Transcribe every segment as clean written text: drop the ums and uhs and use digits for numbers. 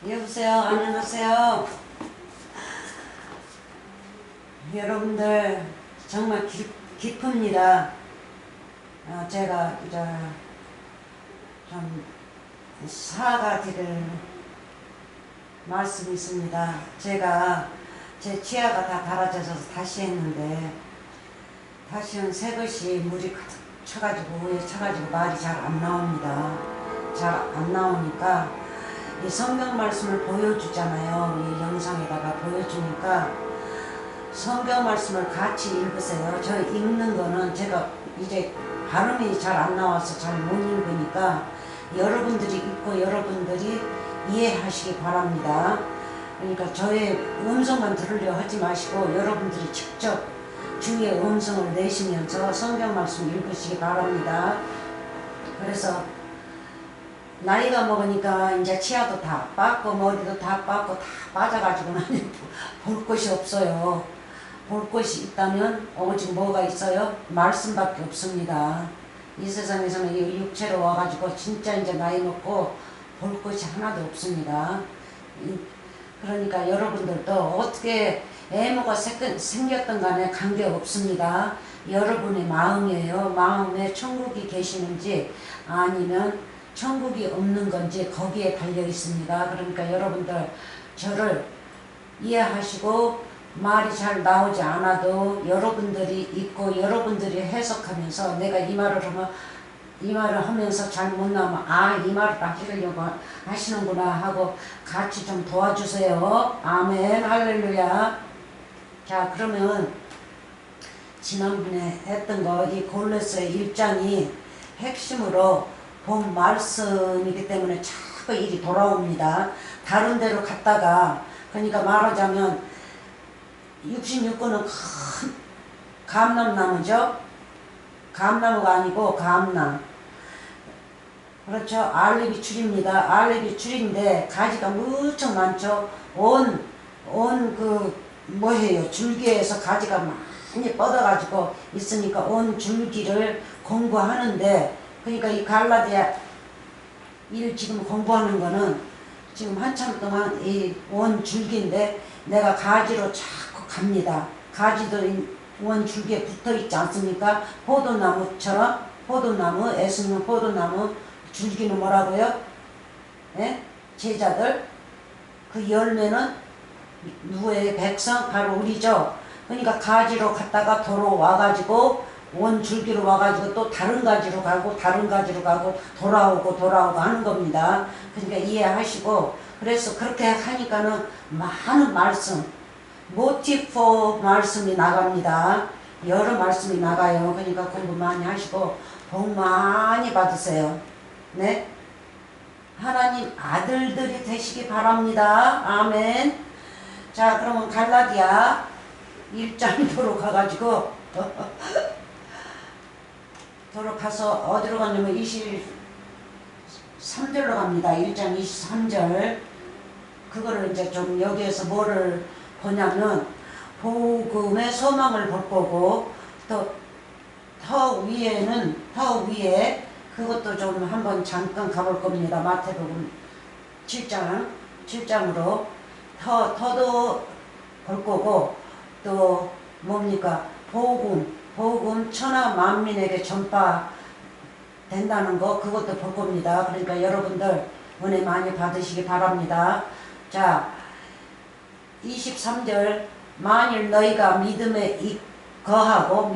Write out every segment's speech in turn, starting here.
여보세요. 안녕하세요. 여러분들 정말 기쁩니다. 제가 이제 좀 사과드릴 말씀이 있습니다. 제가 제 치아가 다 갈아져서 다시 했는데 다시는 새것이 물이 가득 차가지고 위에 차가지고 말이 잘 안 나옵니다. 잘 안 나오니까 이 성경 말씀을 보여주잖아요. 이 영상에다가 보여주니까 성경 말씀을 같이 읽으세요. 저 읽는 거는 제가 이제 발음이 잘 안 나와서 잘 못 읽으니까 여러분들이 읽고 여러분들이 이해하시기 바랍니다. 그러니까 저의 음성만 들으려 하지 마시고 여러분들이 직접 주의 음성을 내시면서 성경 말씀 읽으시기 바랍니다. 그래서 나이가 먹으니까 이제 치아도 다 빠고 머리도 다 빠고 다 빠져가지고 볼 곳이 없어요. 볼 곳이 있다면 오직 뭐가 있어요? 말씀밖에 없습니다. 이 세상에서는 이 육체로 와가지고 진짜 이제 나이 먹고 볼 곳이 하나도 없습니다. 그러니까 여러분들도 어떻게 애모가 생겼던 간에 관계없습니다. 여러분의 마음이에요. 마음에 천국이 계시는지 아니면 천국이 없는 건지 거기에 달려 있습니다. 그러니까 여러분들 저를 이해하시고 말이 잘 나오지 않아도 여러분들이 읽고 여러분들이 해석하면서 내가 이 말을 하면 이 말을 하면서 잘 못 나오면 이 말을 하시려고 하시는구나 하고 같이 좀 도와주세요. 아멘 할렐루야. 자, 그러면 지난번에 했던 거 이 골로새 1장이 핵심으로 본 말씀이기 때문에 자꾸 일이 돌아옵니다. 다른 데로 갔다가 그러니까 말하자면 66권은 큰 감람나무죠. 감나무가 아니고 감람. 그렇죠. 알레비 줄입니다. 알레비 줄인데 가지가 무척 많죠. 뭐해요. 줄기에서 가지가 많이 뻗어가지고 있으니까 온 줄기를 공부하는데 그러니까 이 갈라디아 1 지금 공부하는 거는 지금 한참 동안 이 원 줄기인데 내가 가지로 자꾸 갑니다. 가지도 원 줄기에 붙어 있지 않습니까? 포도나무처럼 포도나무, 애쓰는 포도나무 줄기는 뭐라고요? 예? 제자들 그 열매는 누구의 백성? 바로 우리죠. 그러니까 가지로 갔다가 돌아와가지고 원 줄기로 와가지고 또 다른 가지로 가고 다른 가지로 가고 돌아오고 하는 겁니다. 그러니까 이해하시고 그래서 그렇게 하니까는 많은 말씀 모티포 말씀이 나갑니다. 여러 말씀이 나가요. 그러니까 공부 많이 하시고 복 많이 받으세요. 네, 하나님 아들들이 되시기 바랍니다. 아멘. 자, 그러면 갈라디아 1장도로 가가지고 도로 가서 어디로 가냐면 23절로 갑니다. 1장 23절. 그거를 이제 좀 여기에서 뭐를 보냐면 복음의 소망을 볼 거고 또 더 위에 그것도 좀 한번 잠깐 가볼 겁니다. 마태복음 7장으로 더도 볼 거고 또 뭡니까? 복음 천하 만민에게 전파된다는 거 그것도 볼 겁니다. 그러니까 여러분들 은혜 많이 받으시기 바랍니다. 자, 23절 만일 너희가 믿음에 거하고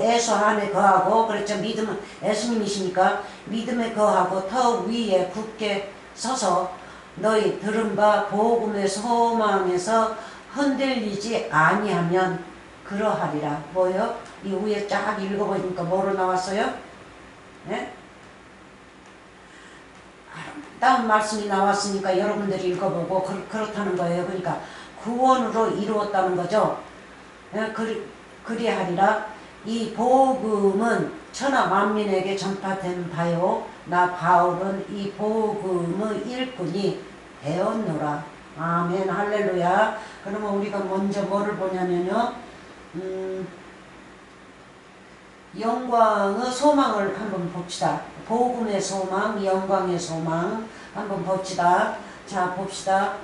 애소 안에 거하고 그렇죠. 믿음은 예수님이시니까 믿음에 거하고 더 위에 굳게 서서 너희 들은 바 복음의 소망에서 흔들리지 아니하면 그러하리라. 뭐요? 이 위에 쫙 읽어보니까 뭐로 나왔어요? 네? 아름다운 말씀이 나왔으니까 여러분들이 읽어보고 그렇다는 거예요. 그러니까 구원으로 이루었다는 거죠. 네? 그리하리라. 이 복음은 천하 만민에게 전파된 바요. 나 바울은 이 복음의 일꾼이 되었노라. 아멘 할렐루야. 그러면 우리가 먼저 뭐를 보냐면요. 영광의 소망을 한번 봅시다. 복음의 소망, 영광의 소망 한번 봅시다. 자, 봅시다.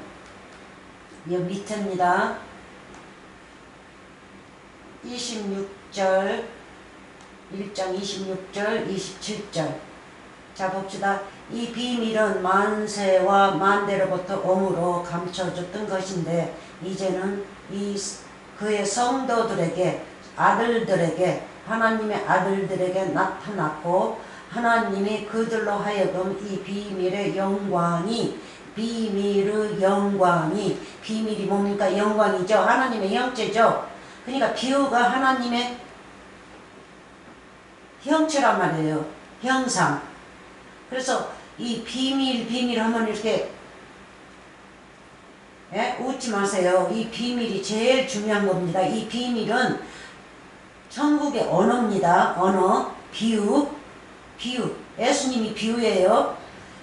이 밑에입니다. 26절, 1장 26절, 27절. 자, 봅시다. 이 비밀은 만세와 만대로부터 om으로 감춰졌던 것인데 이제는 그의 성도들에게, 아들들에게, 하나님의 아들들에게 나타났고 하나님이 그들로 하여금 이 비밀의 영광이, 비밀이 뭡니까? 영광이죠. 하나님의 형체죠. 그러니까 비유가 하나님의 형체란 말이에요. 형상. 그래서 이 비밀 하면 이렇게 웃지 마세요. 이 비밀이 제일 중요한 겁니다. 이 비밀은 천국의 언어입니다. 언어, 비유. 예수님이 비유예요.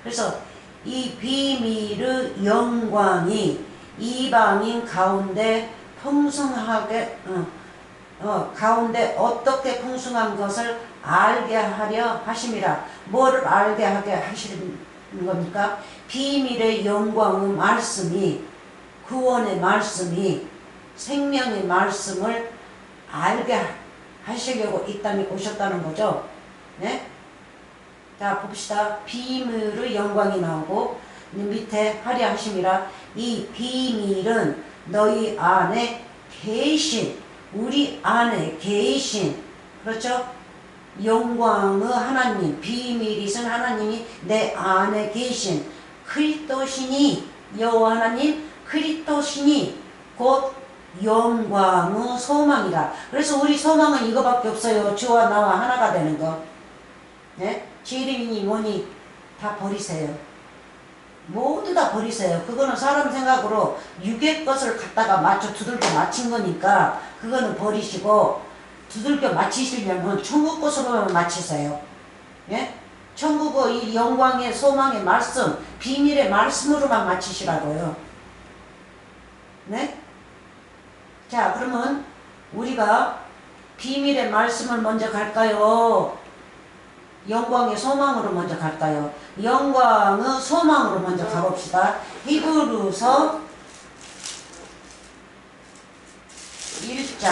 그래서 이 비밀의 영광이 이방인 가운데 풍성하게 가운데 어떻게 풍성한 것을 알게 하려 하심이라. 뭐를 알게 하게 하시는 겁니까? 비밀의 영광의 말씀이, 구원의 말씀이, 생명의 말씀을 알게 하시려고 이 땅에 오셨다는 거죠. 네? 자, 봅시다. 비밀의 영광이 나오고 밑에 하려 하심이라. 이 비밀은 너희 안에 계신, 우리 안에 계신, 그렇죠? 영광의 하나님, 비밀이신 하나님이 내 안에 계신 그리스도시니, 여호와 하나님 그리스도시니 곧 영광의 소망이라. 그래서 우리 소망은 이거밖에 없어요. 주와 나와 하나가 되는 거. 네? 지름이니 뭐니 다 버리세요. 모두 다 버리세요. 그거는 사람 생각으로 육의 것을 갖다가 두들겨 맞힌 거니까 그거는 버리시고, 두들겨 맞히시려면 천국 것으로만 맞히세요. 예? 천국의 이 영광의 소망의 말씀, 비밀의 말씀으로만 맞히시라고요. 네? 자, 그러면 우리가 비밀의 말씀을 먼저 갈까요? 영광의 소망으로 먼저 갈까요? 영광의 소망으로 먼저 가봅시다. 히브리서 1장.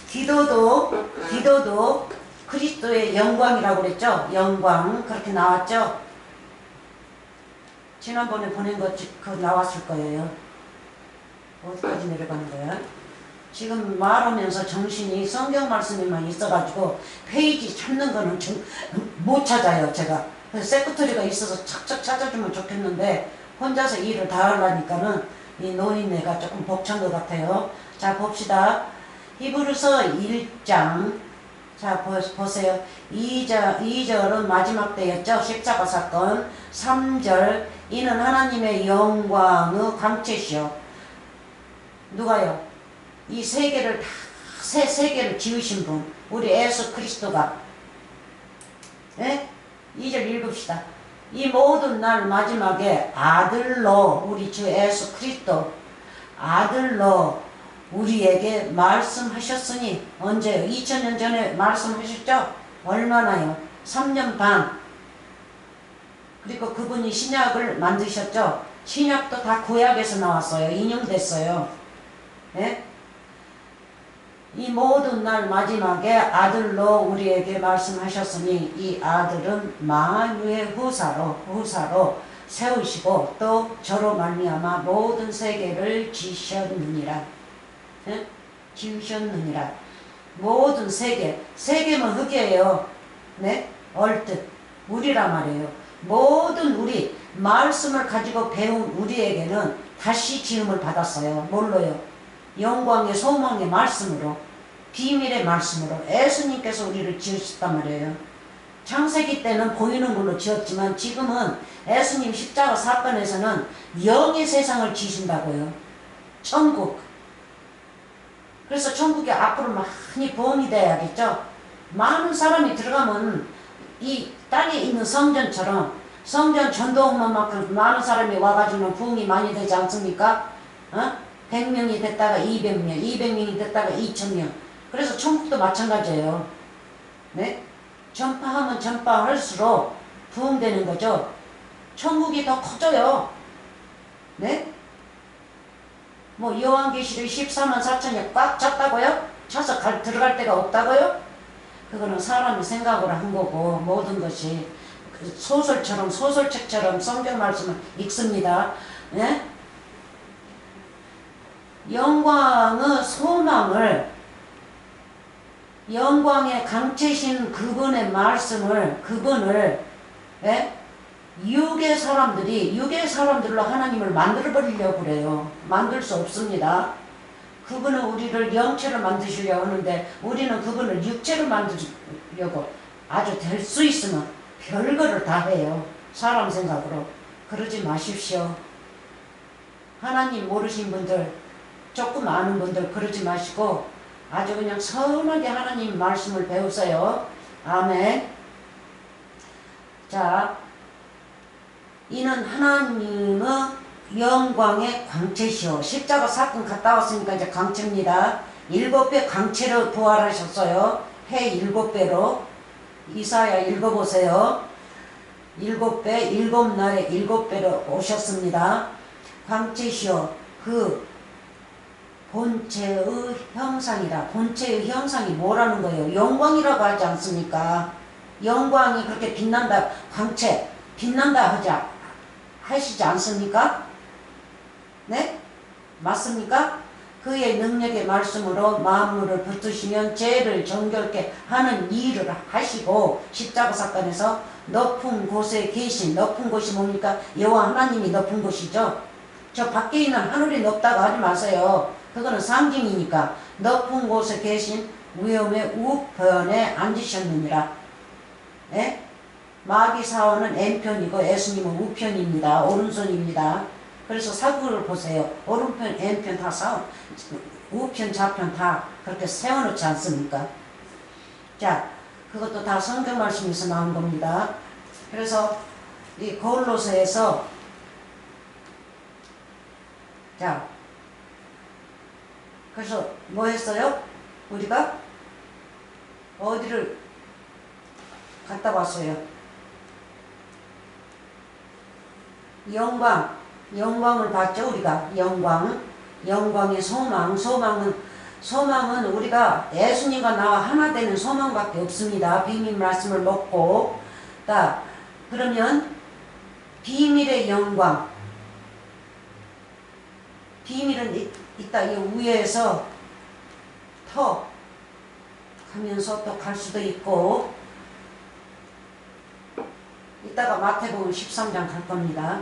기도도 그리스도의 영광이라고 그랬죠? 영광. 그렇게 나왔죠? 지난번에 보낸 거 그거 나왔을 거예요. 어디까지 내려가는 거야? 지금 말하면서 정신이 성경 말씀에만 있어가지고 페이지 찾는 거는 못 찾아요, 제가. 그래서 세크터리가 있어서 착착 찾아주면 좋겠는데 혼자서 일을 다 하려니까는 이 노인네가 조금 벅찬 것 같아요. 자, 봅시다. 히브리서 1장. 자, 보세요. 2절은 마지막 때였죠. 십자가 사건. 3절. 이는 하나님의 영광의 광채시요. 누가요? 이 세계를 새 세계를 지으신 분, 우리 예수 그리스도가. 네? 2절 읽읍시다. 이 모든 날 마지막에 아들로, 우리 주 예수 그리스도 아들로 우리에게 말씀하셨으니, 언제요? 2000년 전에 말씀하셨죠? 얼마나요? 3년 반. 그리고 그분이 신약을 만드셨죠? 신약도 다 구약에서 나왔어요. 인용됐어요. 네? 이 모든 날 마지막에 아들로 우리에게 말씀하셨으니 이 아들은 만유의 후사로 세우시고 또 저로 말미암아 모든 세계를 지으셨느니라. 네? 지으셨느니라. 모든 세계면 흑이에요. 네? 얼뜻 우리라 말이에요. 모든 우리 말씀을 가지고 배운 우리에게는 다시 지음을 받았어요. 뭘로요? 영광의 소망의 말씀으로, 비밀의 말씀으로 예수님께서 우리를 지으셨단 말이에요. 창세기 때는 보이는 걸로 지었지만 지금은 예수님 십자가 사건에서는 영의 세상을 지으신다고요. 천국. 그래서 천국이 앞으로 많이 보험이 돼야겠죠. 많은 사람이 들어가면 이 땅에 있는 성전처럼, 성전 전도원만큼 많은 사람이 와가지고 부흥이 많이 되지 않습니까? 100명이 됐다가 200명, 200명이 됐다가 2000명. 그래서 천국도 마찬가지예요. 네? 전파하면 전파할수록 부흥되는 거죠. 천국이 더 커져요. 네? 뭐 요한계시록 14만 4천이 꽉 찼다고요? 차서 들어갈 데가 없다고요? 그거는 사람이 생각을 한 거고 모든 것이 소설처럼 소설책처럼 성경 말씀을 읽습니다. 네? 영광의 소망을 영광의 강체신 그분의 말씀을 그분을 예? 육의 사람들로 하나님을 만들어 버리려고 그래요. 만들 수 없습니다. 그분은 우리를 영체로 만드시려고 하는데 우리는 그분을 육체로 만들려고 아주 될 수 있으면 별거를 다 해요. 사람 생각으로. 그러지 마십시오. 하나님 모르신 분들, 조금 아는 분들 그러지 마시고 아주 그냥 선하게 하나님 말씀을 배우세요. 아멘. 자, 이는 하나님의 영광의 광채시오. 십자가 사건 갔다 왔으니까 이제 광채입니다. 7배 광채로 부활하셨어요. 해 7배로. 이사야 읽어보세요. 7배, 7날에 7배로 오셨습니다. 광채시오. 그 본체의 형상이라. 본체의 형상이 뭐라는 거예요? 영광이라고 하지 않습니까? 영광이 그렇게 빛난다. 광채, 빛난다 하시지 않습니까? 네? 맞습니까? 그의 능력의 말씀으로 만물을 붙드시면 죄를 정결케 하는 일을 하시고 십자가 사건에서 높은 곳에 계신 높은 곳이 뭡니까? 여호와 하나님이 높은 곳이죠. 저 밖에 있는 하늘이 높다고 하지 마세요. 그거는 상징이니까 높은 곳에 계신 위엄의 우편에 앉으셨느니라. 예? 마귀 사원은 왼편이고 예수님은 우편입니다. 오른손입니다. 그래서 사구를 보세요. 오른편, 왼편 다 우편, 좌편 다 그렇게 세워놓지 않습니까? 자, 그것도 다 성경 말씀에서 나온 겁니다. 그래서 이 고로새에서 자, 그래서 뭐 했어요? 우리가 어디를 갔다 왔어요? 영광을 봤죠. 우리가 영광의 소망은 우리가 예수님과 나와 하나 되는 소망밖에 없습니다. 비밀 말씀을 먹고. 자, 그러면 비밀의 영광, 비밀은 이따 이 위에서 터 가면서 또 갈 수도 있고, 이따가 마태복음 13장 갈 겁니다.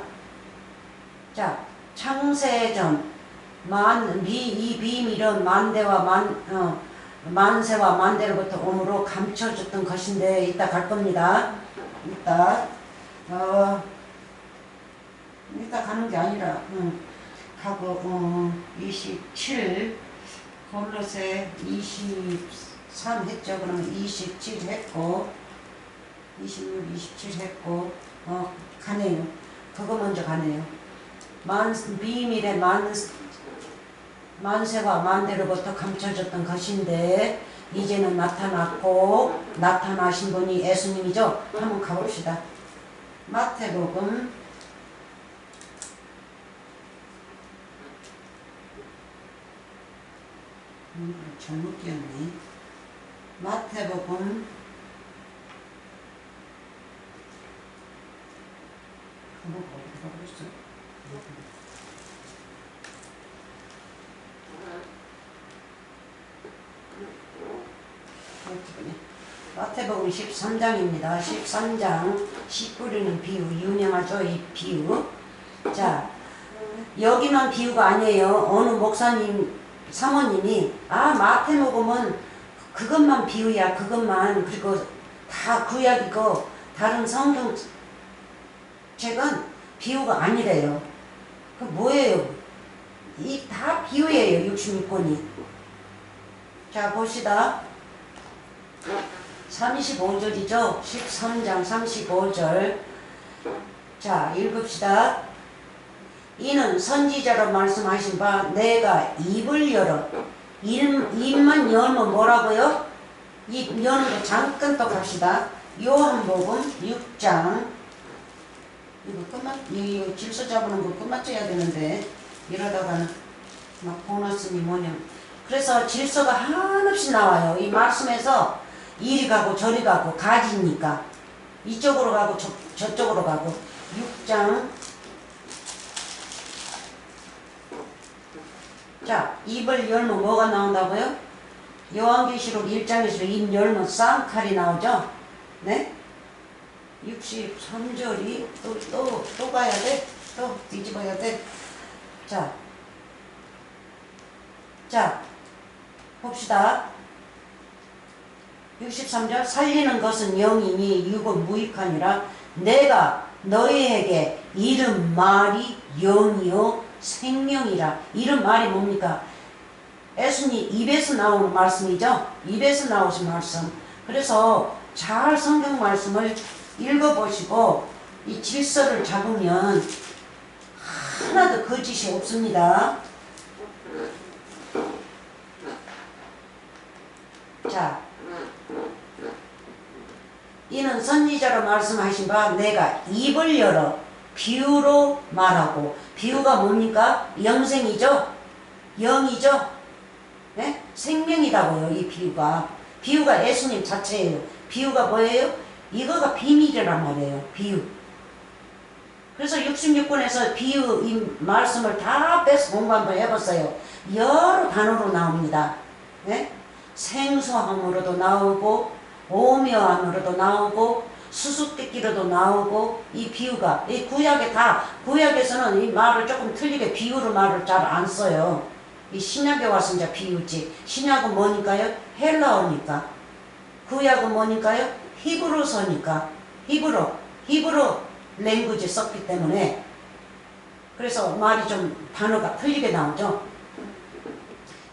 자, 창세전 이 비밀은 만세와 만대로부터 오므로 감춰졌던 것인데 이따 갈 겁니다. 이따 가는 게 아니라 하고 27 골로새 23 했죠. 그러면 27 했고 26, 27 했고 가네요. 그거 먼저 가네요. 비밀의 만세와 만대로부터 감춰졌던 것인데 이제는 나타났고 나타나신 분이 예수님이죠. 한번 가봅시다. 마태복음 잘못 끼었네. 마태복음 어디 가버렸어? 마태복음 13장입니다. 13장 씨 뿌리는 비유 유명하죠. 이 비유. 자, 여기만 비유가 아니에요. 어느 목사님 사모님이 마태복음은 그것만 비유야. 그것만. 그리고 다 구약이고 다른 성경책은 비유가 아니래요. 그 뭐예요? 이 다 비유예요. 66권이. 자, 봅시다. 35절이죠. 13장 35절. 자, 읽읍시다. 이는 선지자로 말씀하신 바 내가 입을 열어. 입만 열면 뭐라고요? 입 여는 거 잠깐 또 갑시다. 요한복음 6장 이 질서 잡는 거 끝마쳐야 되는데, 이러다가는 막 보너스니 뭐냐. 그래서 질서가 한없이 나와요. 이 말씀에서 이리 가고 저리 가고 가지니까. 이쪽으로 가고 저쪽으로 가고. 6장. 자, 입을 열면 뭐가 나온다고요? 요한계시록 1장에서 입 열면 쌍칼이 나오죠? 네? 63절이 또 가야 돼? 또 뒤집어야 돼? 자, 봅시다. 63절 살리는 것은 영이니 육은 무익하니라. 내가 너희에게 이른 말이 영이요 생명이라. 이른 말이 뭡니까? 예수님 입에서 나오는 말씀이죠. 입에서 나오신 말씀. 그래서 잘 성경 말씀을 읽어보시고 이 질서를 잡으면 하나도 거짓이 없습니다. 자, 이는 선지자로 말씀하신 바 내가 입을 열어 비유로 말하고. 비유가 뭡니까? 영생이죠? 영이죠? 네? 생명이라고요. 이 비유가. 비유가 예수님 자체예요. 비유가 뭐예요? 이거가 비밀이란 말이에요. 비유. 그래서 66권에서 비유 이 말씀을 다 빼서 공부 한번 해봤어요. 여러 단어로 나옵니다. 네? 생소함으로도 나오고 오묘함으로도 나오고 수수께끼로도 나오고. 이 비유가 이 구약에서는 이 말을 조금 틀리게 비유로 말을 잘 안 써요. 이 신약에 와서 이제 비유지. 신약은 뭐니까요? 헬라어니까. 구약은 뭐니까요? 히브리서니까. 히브리 랭귀지 썼기 때문에. 그래서 말이 좀 단어가 틀리게 나오죠.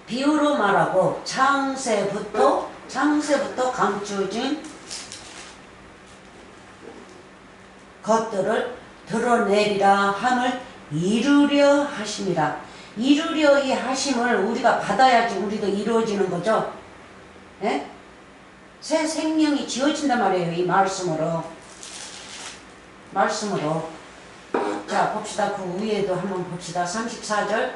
비유로 말하고 창세부터 감추어진 것들을 드러내리라 함을 이루려 하심이라. 이루려 이 하심을 우리가 받아야지 우리도 이루어지는 거죠. 예? 새 생명이 지어진단 말이에요. 이 말씀으로. 자, 봅시다. 그 위에도 한번 봅시다. 34절.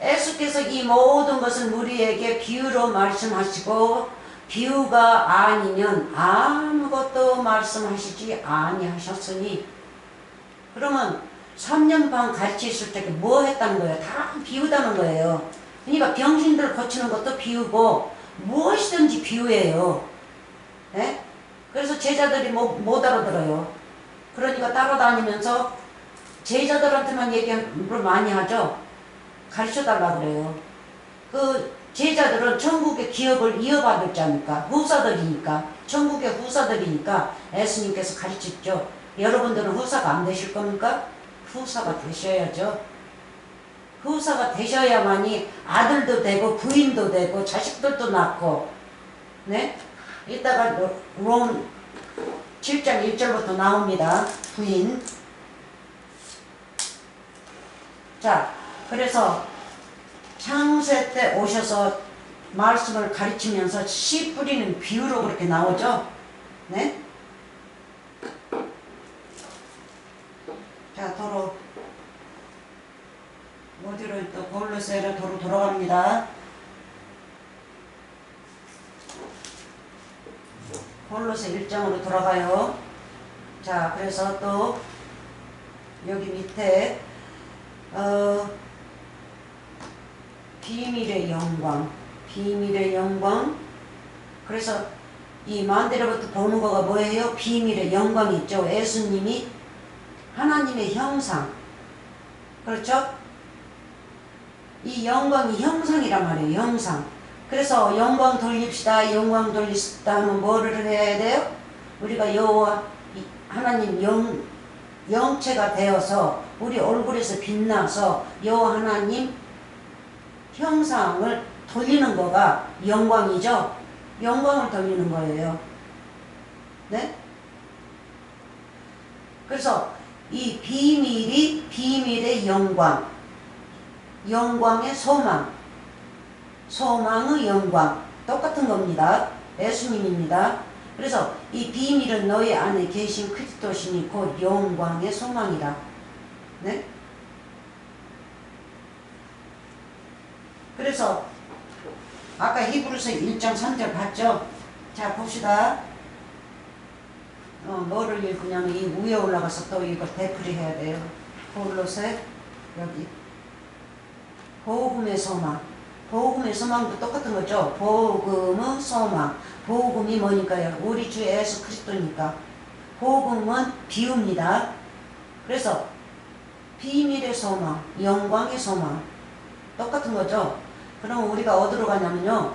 예수께서 이 모든 것은 우리에게 비유로 말씀하시고 비유가 아니면 아무것도 말씀하시지 아니하셨으니. 그러면 3년 반 같이 있을 때 뭐 했다는 거예요? 다 비유다는 거예요. 그러니까 병신들 고치는 것도 비유고 무엇이든지 비유예요. 네? 그래서 제자들이 못 알아들어요. 그러니까 따라다니면서 제자들한테만 얘기를 많이 하죠. 가르쳐달라 그래요. 그 제자들은 천국의 기업을 이어받을 자니까, 후사들이니까, 천국의 후사들이니까 예수님께서 가르쳤죠. 여러분들은 후사가 안 되실 겁니까? 후사가 되셔야죠. 후사가 되셔야만이 아들도 되고 부인도 되고 자식들도 낳고. 네? 이따가 롬 7장 1절부터 나옵니다. 부인. 자, 그래서 창세 때 오셔서 말씀을 가르치면서 씨 뿌리는 비유로 그렇게 나오죠. 네? 자, 도로 어디로 또 골로새로 도로 돌아갑니다. 골로새 1장으로 돌아가요. 자, 그래서 또 여기 밑에 비밀의 영광. 그래서 이 만데로부터 보는 거가 뭐예요? 비밀의 영광이 있죠. 예수님이 하나님의 형상. 그렇죠? 이 영광이 형상이란 말이에요. 형상. 그래서 영광 돌립시다. 영광 돌립시다 하면 뭐를 해야 돼요? 우리가 여호와 하나님 영체가 되어서 우리 얼굴에서 빛나서 여호와 하나님 형상을 돌리는 거가 영광이죠. 영광을 돌리는 거예요. 네? 그래서 이 비밀의 영광, 영광의 소망의 영광 똑같은 겁니다. 예수님입니다. 그래서 이 비밀은 너희 안에 계신 그리스도시니 곧 영광의 소망이라. 네? 그래서 아까 히브리서 1장 3절 봤죠? 자 봅시다. 뭐를 읽으냐면 이 위에 올라가서 또 이거 되풀이 해야 돼요. 골로새 여기 복음의 소망. 복음의 소망도 똑같은 거죠. 복음의 소망. 복음이 뭐니까요? 우리 주 예수 그리스도니까. 복음은 비유입니다. 그래서 비밀의 소망, 영광의 소망 똑같은 거죠. 그럼 우리가 어디로 가냐면요.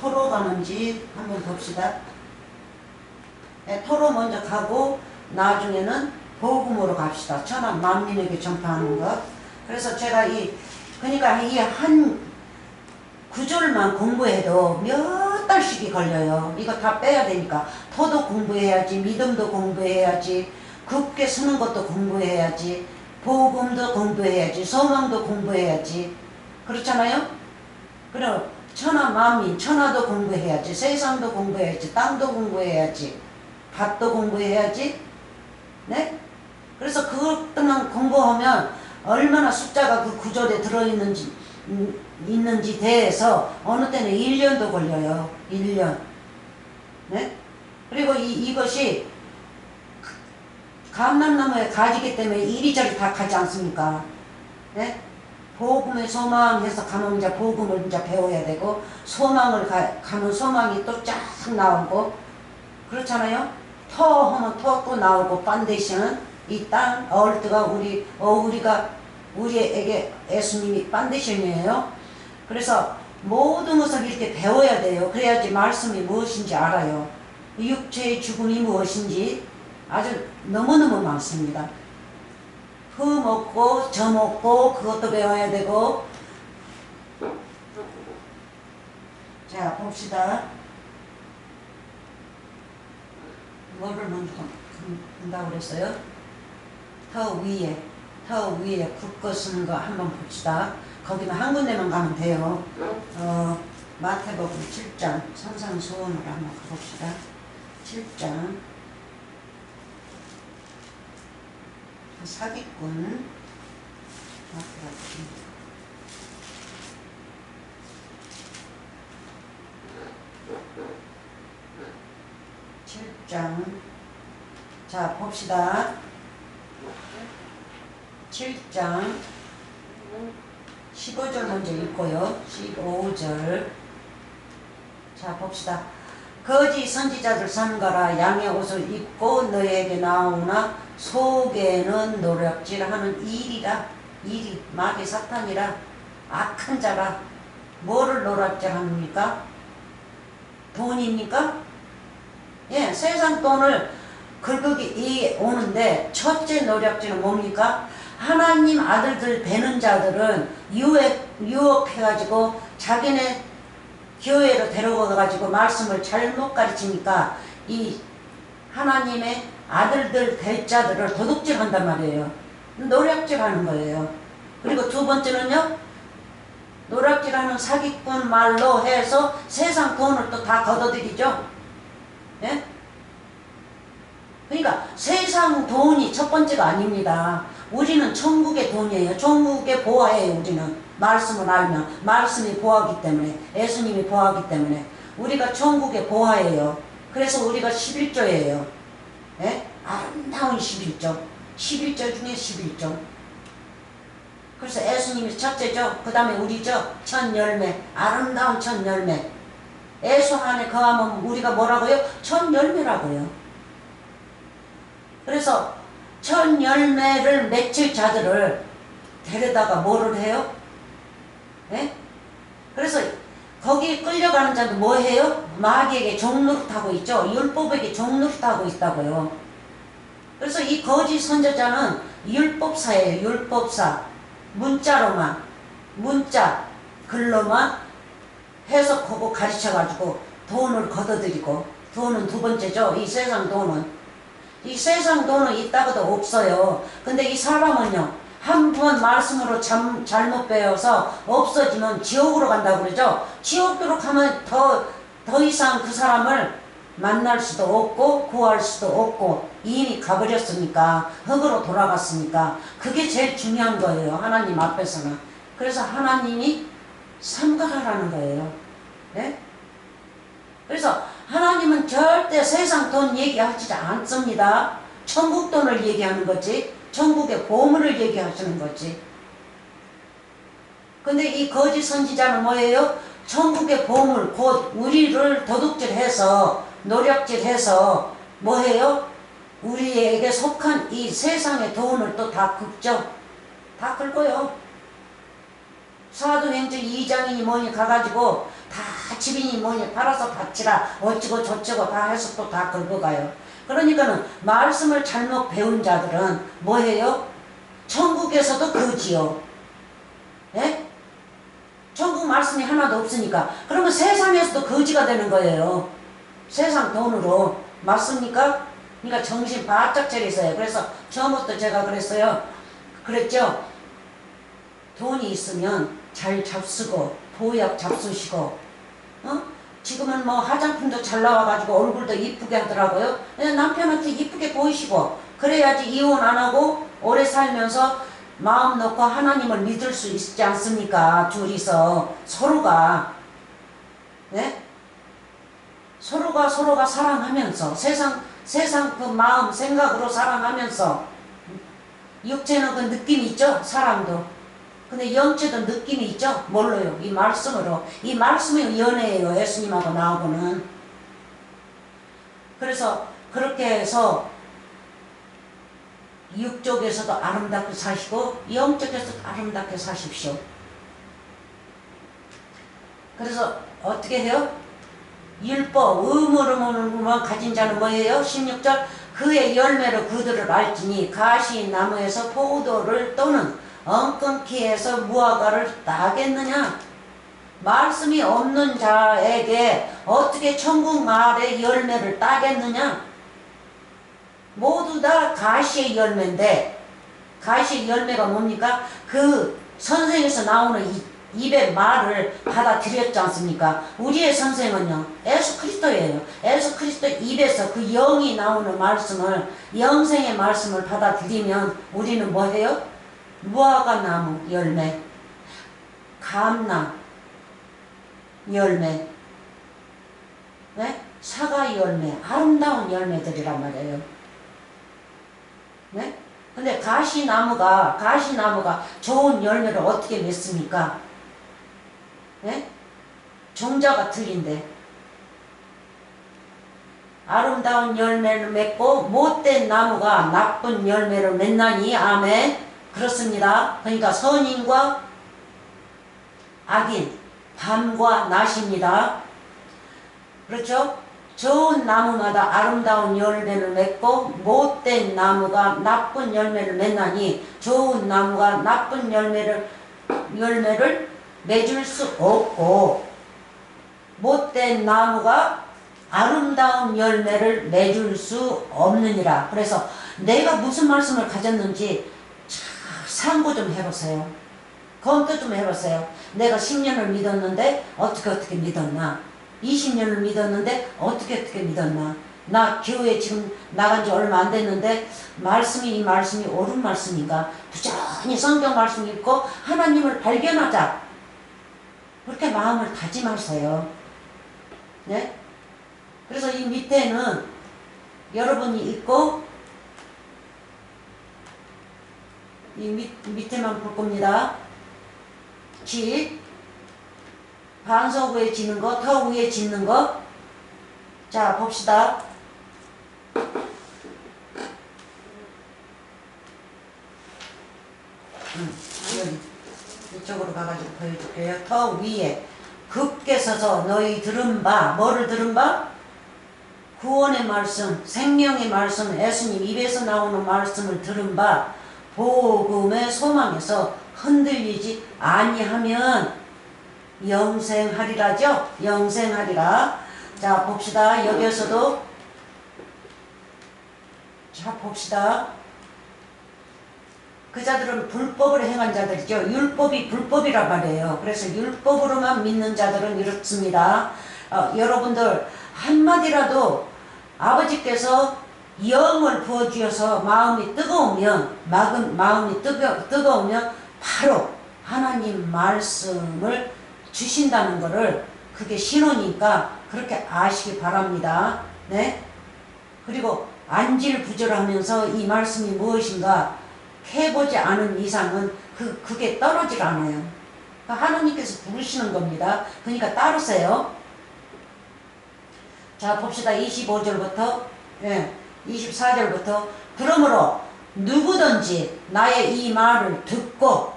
토로 가는지 한번 봅시다. 네, 토로 먼저 가고 나중에는 복음으로 갑시다. 천하 만민에게 전파하는 것. 그래서 제가 그러니까 이 한 구절만 공부해도 몇 달씩이 걸려요. 이거 다 빼야 되니까. 토도 공부해야지, 믿음도 공부해야지, 굳게 서는 것도 공부해야지, 복음도 공부해야지, 소망도 공부해야지. 그렇잖아요? 그럼 천하 만민, 천하도 공부해야지, 세상도 공부해야지, 땅도 공부해야지, 밭도 공부해야지. 네? 그래서 그것만 공부하면 얼마나 숫자가 그 구절에 들어있는지 대해서 어느 때는 1년도 걸려요. 1년. 네? 그리고 이것이 감람나무에 가지기 때문에 이리저리 다 가지 않습니까? 네? 복음의 소망해서 가면 이제 복음을 이제 배워야 되고, 소망을 가면 소망이 또 쫙 나오고, 그렇잖아요? 터 하면 터 또 나오고, 판데이션은 이 땅, 얼트가 우리에게 예수님이 판데이션이에요. 그래서 모든 것을 이렇게 배워야 돼요. 그래야지 말씀이 무엇인지 알아요. 육체의 죽음이 무엇인지 아주 너무너무 많습니다. 그 먹고 저 먹고 그것도 배워야 되고. 자 봅시다. 뭐를 먼저 한다고 그랬어요? 더 위에 굳고 쓰는 거 한번 봅시다. 거기는 한 군데만 가면 돼요. 마태복음 7장 산상수훈으로 한번 가봅시다. 7장 사기꾼 마태복음 7장 자 봅시다. 7장 15절 먼저 읽고요. 15절 자 봅시다. 거짓 선지자들 삼가라. 양의 옷을 입고 너에게 나오나 속에는 노략질하는 일이라. 일이 마귀 사탄이라. 악한 자라. 뭐를 노략질합니까? 돈입니까? 예, 세상 돈을 긁기 오는데 첫째 노략질은 뭡니까? 하나님 아들들 되는 자들은 유혹해가지고 자기네 교회로 데려가가지고 말씀을 잘못 가르치니까 이 하나님의 아들들 될 자들을 도둑질 한단 말이에요. 노략질 하는 거예요. 그리고 두 번째는요, 노략질 하는 사기꾼 말로 해서 세상 돈을 또 다 걷어들이죠. 예? 그러니까 세상 돈이 첫 번째가 아닙니다. 우리는 천국의 돈이에요. 천국의 보화예요. 우리는 말씀을 알면, 말씀이 보화기 때문에, 예수님이 보화기 때문에 우리가 천국의 보화예요. 그래서 우리가 11조예요. 예? 아름다운 11조. 11조 중에 11조. 그래서 예수님이 첫째죠. 그 다음에 우리죠. 첫 열매. 아름다운 첫 열매. 예수 안에 거하면 우리가 뭐라고요? 첫 열매라고요. 그래서 첫 열매를 맺힐 자들을 데려다가 뭐를 해요? 예? 그래서 거기 끌려가는 자도 뭐 해요? 마귀에게 종노릇하고 있죠. 율법에게 종노릇하고 있다고요. 그래서 이 거짓 선지자는 율법사예요. 율법사. 문자로만, 문자 글로만 해석하고 가르쳐가지고 돈을 걷어들이고, 돈은 두 번째죠. 이 세상 돈은. 이 세상 돈은 있다고도 없어요. 근데 이 사람은요, 한 번 말씀으로 잘못 배워서 없어지면 지옥으로 간다고 그러죠. 지옥으로 가면 더 이상 그 사람을 만날 수도 없고 구할 수도 없고 이미 가버렸으니까 흙으로 돌아갔으니까 그게 제일 중요한 거예요. 하나님 앞에서는. 그래서 하나님이 삼가하라는 거예요. 네? 그래서 하나님은 절대 세상 돈 얘기하지 않습니다. 천국 돈을 얘기하는 거지. 천국의 보물을 얘기하시는 거지. 근데 이 거짓 선지자는 뭐예요? 천국의 보물, 곧 우리를 도둑질해서 노력질해서 뭐해요? 우리에게 속한 이 세상의 돈을 또 다 긁죠. 다 긁어요. 사도행전 2장이니 뭐니 가가지고 다 집이니 뭐니 팔아서 바치라 어찌고 저찌고 다 해서 또 다 긁어가요. 그러니까는 말씀을 잘못 배운 자들은 뭐해요? 천국에서도 거지요. 예? 천국 말씀이 하나도 없으니까 그러면 세상에서도 거지가 되는 거예요. 세상 돈으로. 맞습니까? 그러니까 정신 바짝 차리세요. 그래서 처음부터 제가 그랬죠. 돈이 있으면 잘 잡수고 보약 잡수시고 지금은 뭐 화장품도 잘 나와가지고 얼굴도 이쁘게 하더라고요. 남편한테 이쁘게 보이시고 그래야지 이혼 안 하고 오래 살면서 마음 놓고 하나님을 믿을 수 있지 않습니까? 둘이서 서로가 네? 서로가 사랑하면서 세상 그 마음 생각으로 사랑하면서 육체는 그 느낌이 있죠? 사랑도. 근데 영체도 느낌이 있죠? 뭘로요? 이 말씀으로. 이 말씀이 연애예요. 예수님하고 나하고는. 그래서 그렇게 해서 육쪽에서도 아름답게 사시고 영적에서도 아름답게 사십시오. 그래서 어떻게 해요? 율법, 의무로만 가진 자는 뭐예요? 16절 그의 열매로 그들을 알지니 가시나무에서 포도를 또는 엉겅퀴에서 무화과를 따겠느냐? 말씀이 없는 자에게 어떻게 천국 마을의 열매를 따겠느냐? 모두 다 가시의 열매인데 가시의 열매가 뭡니까? 그 선생에서 나오는 입의 말을 받아들였지 않습니까? 우리의 선생은요 예수 그리스도예요. 예수 그리스도 입에서 그 영이 나오는 말씀을 영생의 말씀을 받아들이면 우리는 뭐해요? 무화과 나무 열매, 감나 열매, 네? 사과 열매, 아름다운 열매들이란 말이에요. 네? 근데 가시나무가 좋은 열매를 어떻게 맺습니까? 네? 종자가 틀린데 아름다운 열매를 맺고 못된 나무가 나쁜 열매를 맺나니 아멘. 그렇습니다. 그러니까 선인과 악인, 밤과 낮입니다. 그렇죠? 좋은 나무마다 아름다운 열매를 맺고 못된 나무가 나쁜 열매를 맺나니 좋은 나무가 나쁜 열매를 맺을 수 없고 못된 나무가 아름다운 열매를 맺을 수 없느니라. 그래서 내가 무슨 말씀을 가졌는지 상고 좀 해보세요. 검토 좀 해보세요. 내가 10년을 믿었는데 어떻게 믿었나? 20년을 믿었는데 어떻게 믿었나? 나 교회 지금 나간 지 얼마 안 됐는데 이 말씀이 옳은 말씀인가? 부지런히 성경 말씀 읽고 하나님을 발견하자. 그렇게 마음을 다짐하세요. 네? 그래서 이 밑에는 여러분이 있고 이 밑에만 볼 겁니다. 집, 반석 위에 짓는 거, 터 위에 짓는 거. 자, 봅시다. 이쪽으로 가가지고 보여줄게요. 터 위에 굳게 서서 너희 들은 바, 뭐를 들은 바? 구원의 말씀, 생명의 말씀, 예수님 입에서 나오는 말씀을 들은 바 복음의 소망에서 흔들리지 아니하면 영생하리라죠? 영생하리라. 자, 봅시다. 여기에서도 자, 봅시다. 그 자들은 불법을 행한 자들이죠. 율법이 불법이란 말이에요. 그래서 율법으로만 믿는 자들은 이렇습니다. 여러분들 한마디라도 아버지께서 영을 부어주셔서 마음이 뜨거우면 마음이 뜨거우면 바로 하나님 말씀을 주신다는 것을 그게 신호니까 그렇게 아시기 바랍니다. 네? 그리고 안질부절하면서 이 말씀이 무엇인가 해보지 않은 이상은 그게 떨어질 않아요. 하나님께서 부르시는 겁니다. 그러니까 따르세요. 자, 봅시다. 25절부터 24절부터 그러므로 누구든지 나의 이 말을 듣고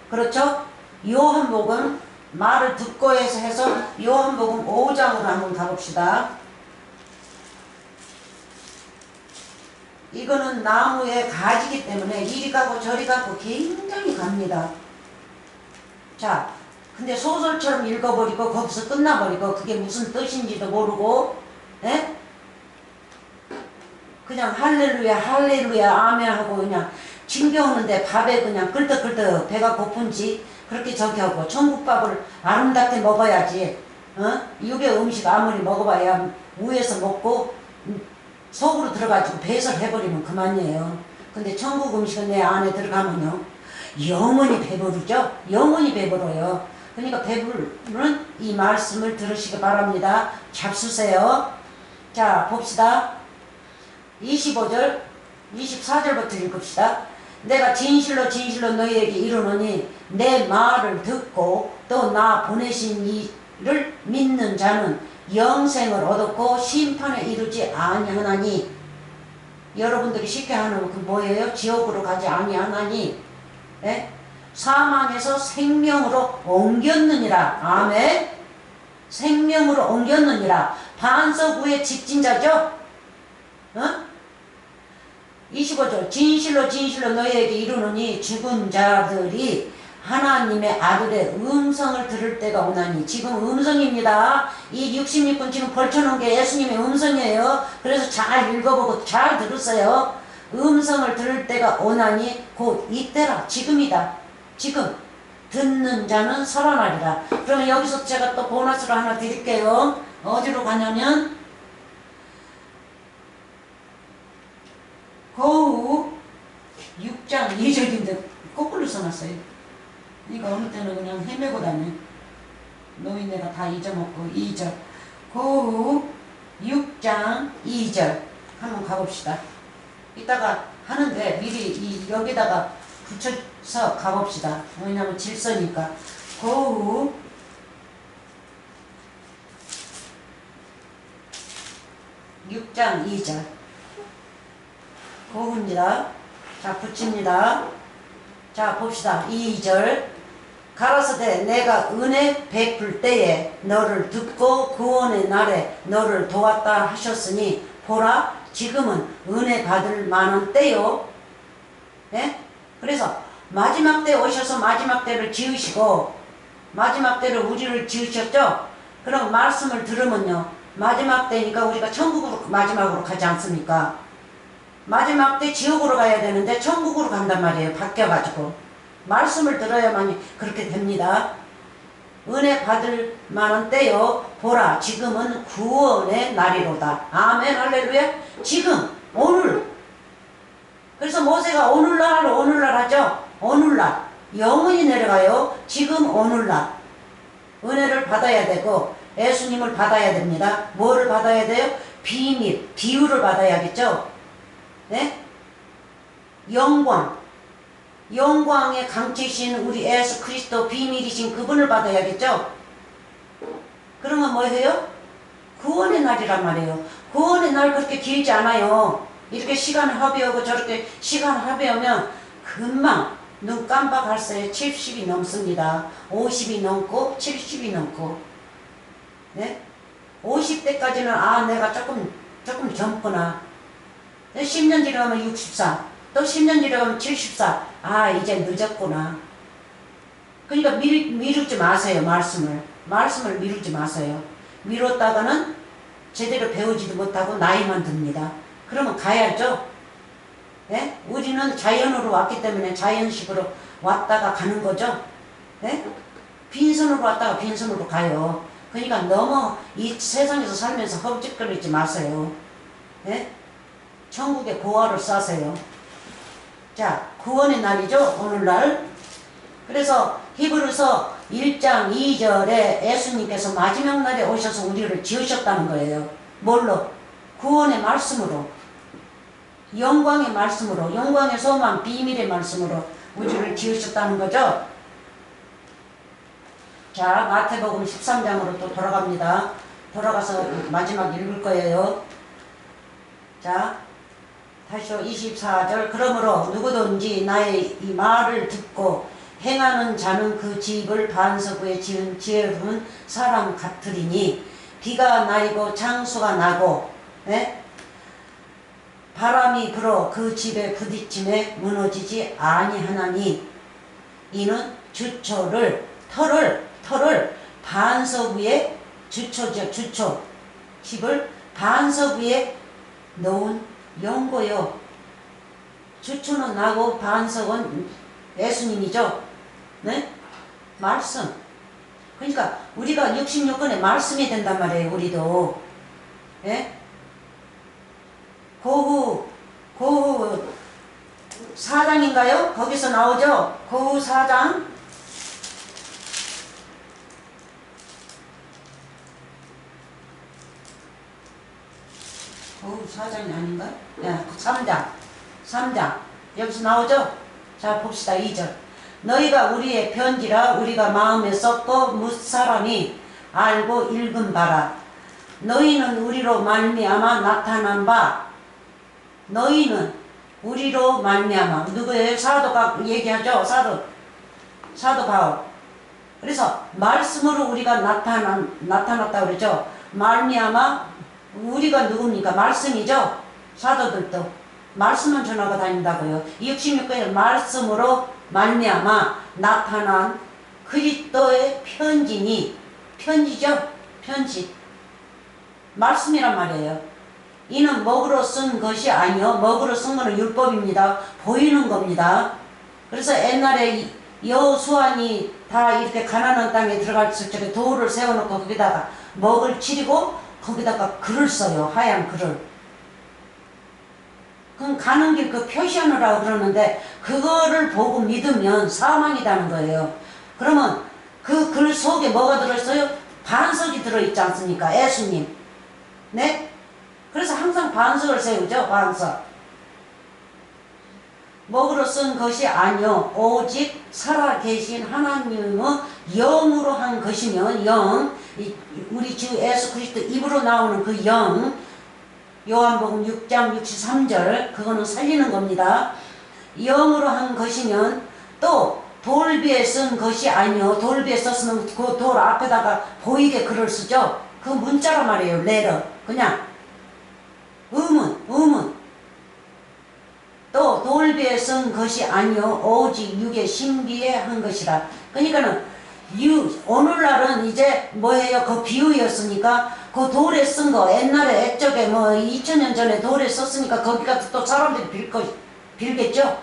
그렇죠? 요한복음 말을 듣고 해서 요한복음 5장으로 한번 가봅시다. 이거는 나무의 가지기 때문에 이리 가고 저리 가고 굉장히 갑니다. 자, 근데 소설처럼 읽어버리고 거기서 끝나버리고 그게 무슨 뜻인지도 모르고 그냥 할렐루야 할렐루야 아멘 하고 그냥 징겨오는데 밥에 그냥 끓떡끓떡 배가 고픈지 그렇게 저기 하고 천국밥을 아름답게 먹어야지. 육의 음식 아무리 먹어봐야 위에서 먹고 속으로 들어가지고 배설해버리면 그만이에요. 근데 천국 음식은 내 안에 들어가면요 영원히 배부르죠. 영원히 배부러요. 그러니까 배부르는 이 말씀을 들으시기 바랍니다. 잡수세요. 자, 봅시다. 25절 24절부터 읽읍시다. 내가 진실로 너희에게 이르노니 내 말을 듣고 또 나 보내신 이를 믿는 자는 영생을 얻었고 심판에 이르지 아니하나니. 여러분들이 쉽게 하는 그 뭐예요? 지옥으로 가지 아니하나니 사망에서 생명으로 옮겼느니라. 아멘. 생명으로 옮겼느니라. 반석 위에 직진자죠. 25절 진실로 너희에게 이르노니 죽은 자들이 하나님의 아들의 음성을 들을 때가 오나니. 지금 음성입니다. 이 66분 지금 벌쳐놓은 게 예수님의 음성이에요. 그래서 잘 읽어보고 잘 들으세요. 음성을 들을 때가 오나니 곧 이때라. 지금이다. 지금 듣는 자는 살아나리라. 그러면 여기서 제가 또 보너스를 하나 드릴게요. 어디로 가냐면 고우 6장 2절인데 거꾸로 써놨어요. 이거 어느 때는 그냥 헤매고 다녀. 노인네가 다 잊어먹고 2절. 고우 6장 2절 한번 가봅시다. 이따가 하는데 미리 여기다가 붙여서 가봅시다. 왜냐면 질서니까. 고우 6장 2절 고우입니다. 자, 붙입니다. 자, 봅시다. 2절 가라사대 내가 은혜 베풀 때에 너를 듣고 구원의 날에 너를 도왔다 하셨으니 보라 지금은 은혜 받을 만한 때요. 그래서 마지막 때 오셔서 마지막 때를 지으시고 마지막 때를 우리를 지으셨죠. 그럼 말씀을 들으면요 마지막 때니까 우리가 천국으로 마지막으로 가지 않습니까? 마지막 때 지옥으로 가야 되는데 천국으로 간단 말이에요. 바뀌어가지고 말씀을 들어야만 그렇게 됩니다. 은혜 받을 만한 때요 보라 지금은 구원의 날이로다. 아멘 할렐루야. 지금 오늘. 그래서 모세가 오늘날 하죠. 오늘날 영원히 내려가요. 지금 오늘날 은혜를 받아야 되고 예수님을 받아야 됩니다. 뭐를 받아야 돼요? 비밀 비유를 받아야겠죠. 영광의 강체신 우리 예수 그리스도 비밀이신 그분을 받아야겠죠. 그러면 뭐예요? 구원의 날이란 말이에요. 구원의 날 그렇게 길지 않아요. 이렇게 시간 허비하고 저렇게 시간 허비하면 금방 눈 깜빡할 새에 70이 넘습니다. 50이 넘고 70이 넘고 50대까지는 내가 조금 젊구나. 10년 지나면 64, 또 10년 지나면 74. 이제 늦었구나. 그러니까 미루지 마세요. 말씀을 미루지 마세요. 미뤘다가는 제대로 배우지도 못하고 나이만 듭니다. 그러면 가야죠. 우리는 자연으로 왔기 때문에 자연식으로 왔다가 가는 거죠. 빈손으로 왔다가 빈손으로 가요. 그러니까 너무 이 세상에서 살면서 헛짓거리지 마세요. 예? 천국의 보화를 싸세요. 자, 구원의 날이죠, 오늘날. 그래서 히브리서 1장 2절에 예수님께서 마지막 날에 오셔서 우리를 지으셨다는 거예요. 뭘로? 구원의 말씀으로, 영광의 말씀으로, 영광의 소망, 비밀의 말씀으로 우리를 지으셨다는 거죠. 자, 마태복음 13장으로 또 돌아갑니다. 돌아가서 마지막 읽을 거예요. 자, 다시요. 24절. 그러므로 누구든지 나의 이 말을 듣고 행하는 자는 그 집을 반석 위에 지은 지혜로운 사람 같으리니 비가 나이고 장수가 나고 바람이 불어 그 집에 부딪힘에 무너지지 아니하나니 이는 터를 반석 위에 주초죠. 주초. 집을 반석 위에 놓은 연고요. 주초는 나고 반석은 예수님이죠. 네? 말씀. 그러니까 우리가 66권의 말씀이 된단 말이에요. 우리도. 예? 고후 4장인가요? 거기서 나오죠? 고후 4장. 고후 4장이 아닌가? 야, 3장. 여기서 나오죠? 자, 봅시다. 2절. 너희가 우리의 편지라 우리가 마음에 썼고 무사람이 알고 읽은 바라. 너희는 우리로 말미암아 나타난 바. 너희는 우리로 말미암아. 누구예요? 사도가 얘기하죠. 사도 바울. 그래서 말씀으로 우리가 나타났다 그러죠. 말미암아. 우리가 누굽니까? 말씀이죠. 사도들도 말씀만 전하고 다닌다고요. 66권의 말씀으로 말미암아 나타난 그리스도의 편지니. 편지죠. 편지. 말씀이란 말이에요. 이는 먹으로 쓴 것이 아니요. 먹으로 쓴 거는 율법입니다. 보이는 겁니다. 그래서 옛날에 여호수아니 다 이렇게 가나안 땅에 들어갔을 적에 돌을 세워놓고 거기다가 먹을 치리고 거기다가 글을 써요. 하얀 글을. 그럼 가는 길 그 표시하느라고 그러는데 그거를 보고 믿으면 사망이라는 거예요. 그러면 그 글 속에 뭐가 들어있어요? 반석이 들어있지 않습니까? 예수님. 네? 그래서 항상 반석을 세우죠. 반석. 먹으로 쓴 것이 아니요 오직 살아계신 하나님의 영으로 한 것이며 영. 우리 주 예수 그리스도 입으로 나오는 그 영. 요한복음 6장 63절 그거는 살리는 겁니다. 영으로 한 것이면 또 돌비에 쓴 것이 아니요 돌비에 썼으면 그 돌 앞에다가 보이게 글을 쓰죠. 그 문자란 말이에요. 레러. 그냥 의문. 또 돌비에 쓴 것이 아니요 오직 육의 신비에 한 것이라. 그러니까는 오늘날은 이제 뭐예요? 그 비유였으니까 그 돌에 쓴 거 옛날에 옛적에 뭐 2000년 전에 돌에 썼으니까 거기 가서 또 사람들이 빌겠죠?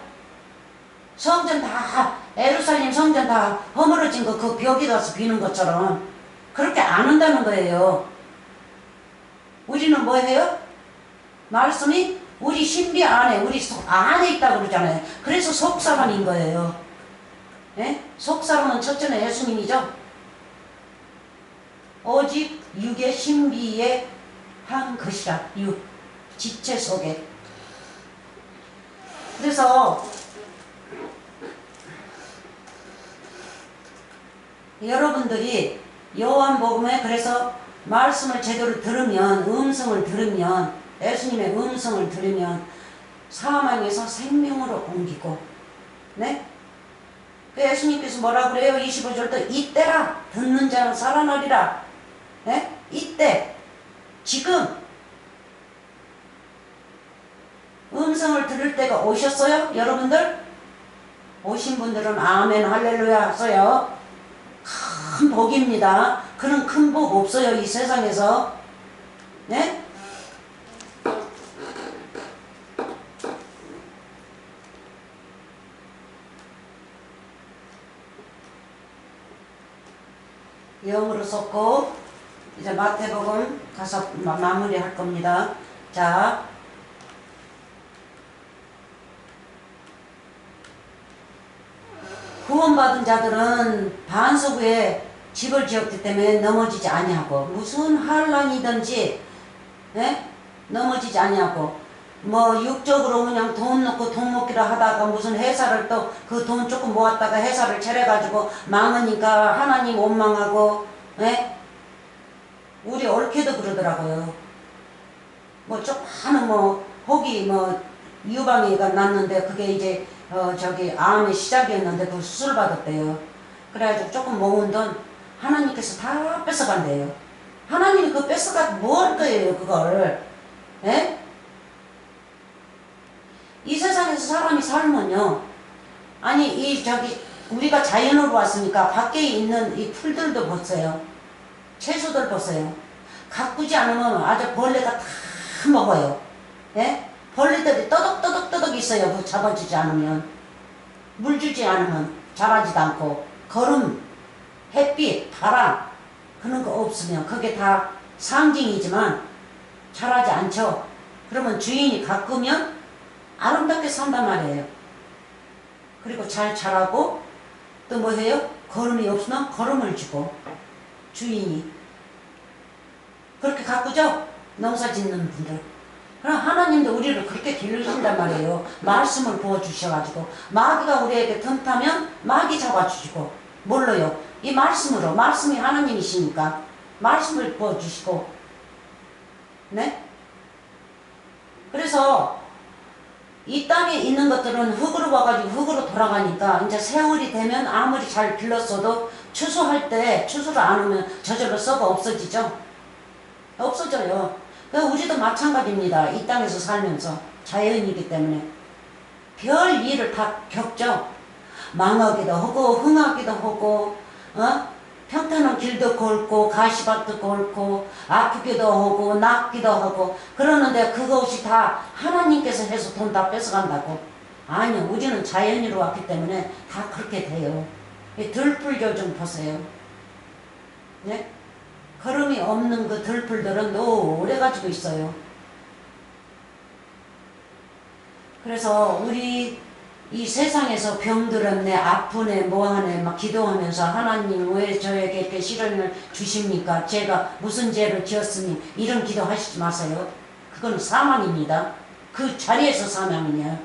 성전 다 예루살렘 성전 다 허물어진 거 그 벽에 가서 비는 것처럼 그렇게 안 한다는 거예요. 우리는 뭐 해요? 말씀이 우리 신비 안에 우리 속 안에 있다고 그러잖아요. 그래서 속사람인 거예요. 예? 속사람은 첫째는 예수님이죠. 오직 육의 신비에 한 것이라. 육. 지체 속에. 그래서 여러분들이 요한복음에 그래서 말씀을 제대로 들으면 음성을 들으면 예수님의 음성을 들으면 사망에서 생명으로 옮기고 네? 예수님께서 뭐라 그래요? 25절도 이때라 듣는 자는 살아나리라. 네? 이때 지금 음성을 들을 때가 오셨어요? 여러분들? 오신 분들은 아멘 할렐루야 하세요. 큰 복입니다. 그런 큰 복 없어요. 이 세상에서. 네? 영으로 썼고 이제 마태복음 가서 마무리 할 겁니다. 자, 구원받은 자들은 반석 위에 집을 지었기 때문에 넘어지지 아니하고, 무슨 환란이든지 넘어지지 아니하고, 뭐 육적으로 그냥 돈 넣고 돈 먹기를 하다가 무슨 회사를 또 그 돈 조금 모았다가 회사를 차려가지고 망하니까 하나님 원망하고, 우리 옳게도 그러더라고요. 뭐 조그마한 혹이 유방이가 났는데 그게 이제 암의 시작이었는데 그 수술 받았대요. 그래가지고 조금 모은 돈 하나님께서 다 뺏어간대요. 하나님이 그 뺏어가 뭐 할 거예요, 그걸? 이 세상에서 사람이 살면요, 아니 우리가 자연으로 왔으니까 밖에 있는 이 풀들도 보세요. 채소들 보세요. 가꾸지 않으면 아주 벌레가 다 먹어요. 벌레들이 떠덕떠덕 있어요. 그 잡아주지 않으면. 물 주지 않으면 자라지도 않고, 거름, 햇빛, 바람 그런 거 없으면 그게 다 상징이지만 자라지 않죠. 그러면 주인이 가꾸면 아름답게 산단 말이에요. 그리고 잘 자라고, 또 뭐 해요? 거름이 없으면 거름을 주고, 주인이 그렇게 가꾸죠? 농사 짓는 분들. 그럼 하나님도 우리를 그렇게 기르신단 말이에요. 말씀을 부어주셔가지고, 마귀가 우리에게 틈타면 마귀 잡아주시고, 뭘로요? 이 말씀으로. 말씀이 하나님이시니까 말씀을 부어주시고, 그래서 이 땅에 있는 것들은 흙으로 와가지고 흙으로 돌아가니까, 이제 세월이 되면 아무리 잘 길렀어도 추수할 때 추수를 안 하면 저절로 썩어 없어지죠. 없어져요. 우리도 마찬가지입니다. 이 땅에서 살면서 자연이기 때문에 별 일을 다 겪죠. 망하기도 하고 흥하기도 하고, 평탄한 길도 걷고 가시밭도 걷고 아프기도 하고 낫기도 하고, 그러는데 그것이 다 하나님께서 해서 돈 다 뺏어간다고? 아니요. 우리는 자연으로 왔기 때문에 다 그렇게 돼요. 들풀 좀 보세요. 거름이 없는 그 들풀들은 오래 가지고 있어요. 그래서 우리 이 세상에서 병들었네, 아프네, 뭐하네 막 기도하면서 하나님 왜 저에게 이렇게 시련을 주십니까? 제가 무슨 죄를 지었으니, 이런 기도 하시지 마세요. 그건 사망입니다. 그 자리에서 사망이냐.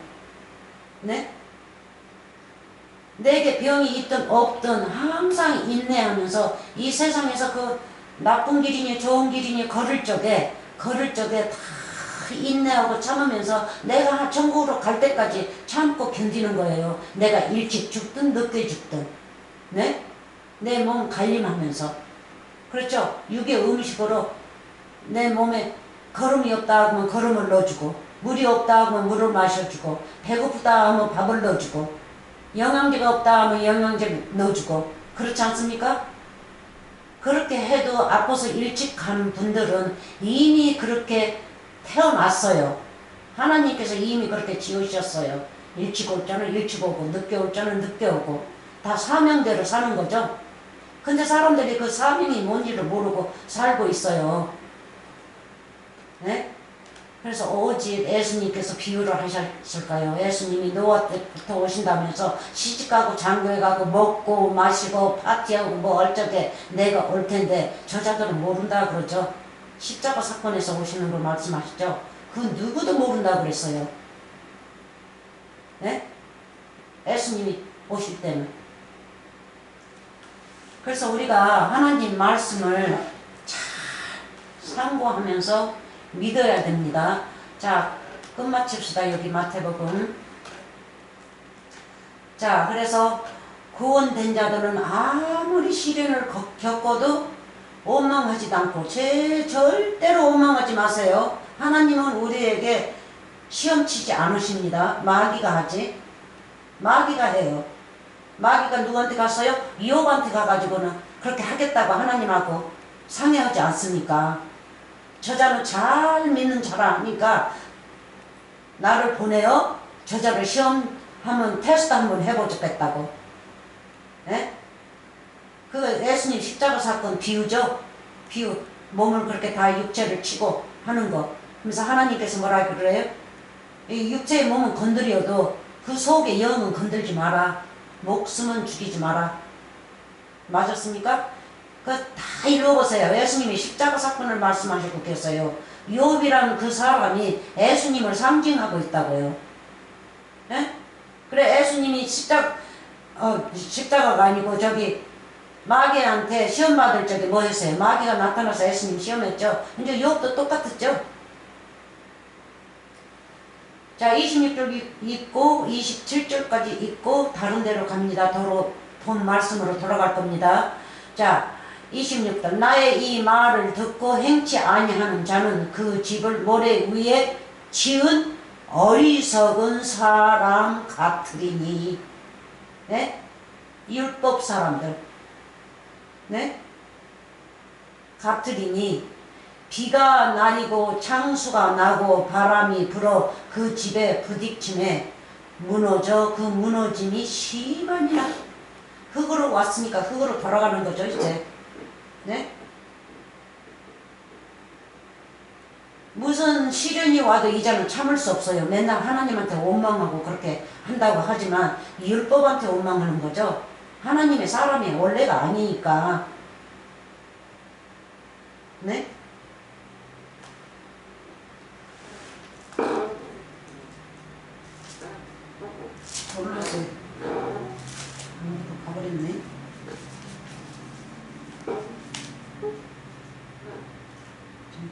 내게 병이 있든 없든 항상 인내하면서 이 세상에서 그 나쁜 길이니 좋은 길이니 걸을 적에 다 인내하고 참으면서 내가 천국으로 갈 때까지 참고 견디는 거예요. 내가 일찍 죽든 늦게 죽든 내 몸 관리하면서. 그렇죠? 육의 음식으로 내 몸에 거름이 없다 하면 거름을 넣어주고, 물이 없다 하면 물을 마셔주고, 배고프다 하면 밥을 넣어주고, 영양제가 없다 하면 영양제 넣어주고, 그렇지 않습니까? 그렇게 해도 아파서 일찍 간 분들은 이미 그렇게 태어났어요. 하나님께서 이미 그렇게 지으셨어요. 일찍 올 자는 일찍 오고 늦게 올 자는 늦게 오고, 다 사명대로 사는 거죠. 근데 사람들이 그 사명이 뭔지를 모르고 살고 있어요. 그래서 오직 예수님께서 비유를 하셨을까요? 예수님이 노아 때부터 오신다면서 시집가고 장교해가고 먹고 마시고 파티하고 뭐 얼적에 내가 올 텐데 저자들은 모른다 그러죠. 십자가 사건에서 오시는 걸 말씀하시죠. 그 누구도 모른다 그랬어요. 예수님이 오실 때는. 그래서 우리가 하나님 말씀을 잘 상고하면서 믿어야 됩니다. 자, 끝마칩시다. 여기 마태복음. 자, 그래서 구원된 자들은 아무리 시련을 겪어도 원망하지도 않고, 절대로 원망하지 마세요. 하나님은 우리에게 시험치지 않으십니다. 마귀가 하지. 마귀가 해요. 마귀가 누구한테 갔어요? 이욥한테 가가지고는 그렇게 하겠다고 하나님하고 상의하지 않습니까? 저자는 잘 믿는 자라니까 나를 보내요. 저자를 시험하면 테스트 한번 해보겠다고. 그 예수님 십자가 사건 비유죠. 비유. 몸을 그렇게 다 육체를 치고 하는 거. 그래서 하나님께서 뭐라 그래요? 이 육체의 몸은 건드려도 그 속의 영은 건들지 마라. 목숨은 죽이지 마라. 맞았습니까? 그 다 읽어보세요. 예수님이 십자가 사건을 말씀하시고 계세요. 욥이라는 그 사람이 예수님을 상징하고 있다고요. 예? 그래 예수님이 십자가가 아니고 저기 마귀한테 시험 받을 적에 뭐 했어요? 마귀가 나타나서 예수님 시험했죠. 이제 욥도 똑같았죠. 자 26절 읽고 27절까지 읽고 다른 데로 갑니다. 본 말씀으로 돌아갈 겁니다. 자 26절 나의 이 말을 듣고 행치 아니하는 자는 그 집을 모래 위에 지은 어리석은 사람 같으리니. 네? 율법 사람들 네? 같으리니 비가 내리고 창수가 나고 바람이 불어 그 집에 부딪힘에 무너져 그 무너짐이 심하니라. 흙으로 왔으니까 흙으로 돌아가는 거죠 이제. 네? 무슨 시련이 와도 이제는 참을 수 없어요. 맨날 하나님한테 원망하고 그렇게 한다고 하지만 율법한테 원망하는 거죠. 하나님의 사람이 원래가 아니니까. 네? 몰라서 가버렸네.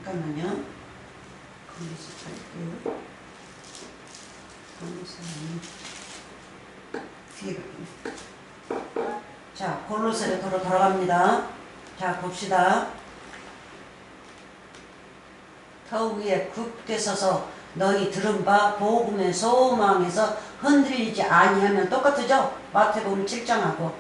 잠깐만요. 거기서 갈게요. 자, 골로새로 돌아갑니다. 자, 봅시다. 터 위에 굳게 서서 너희 들은 바 복음의 소망에서 흔들리지 아니하면 똑같으죠? 마태복음 7장하고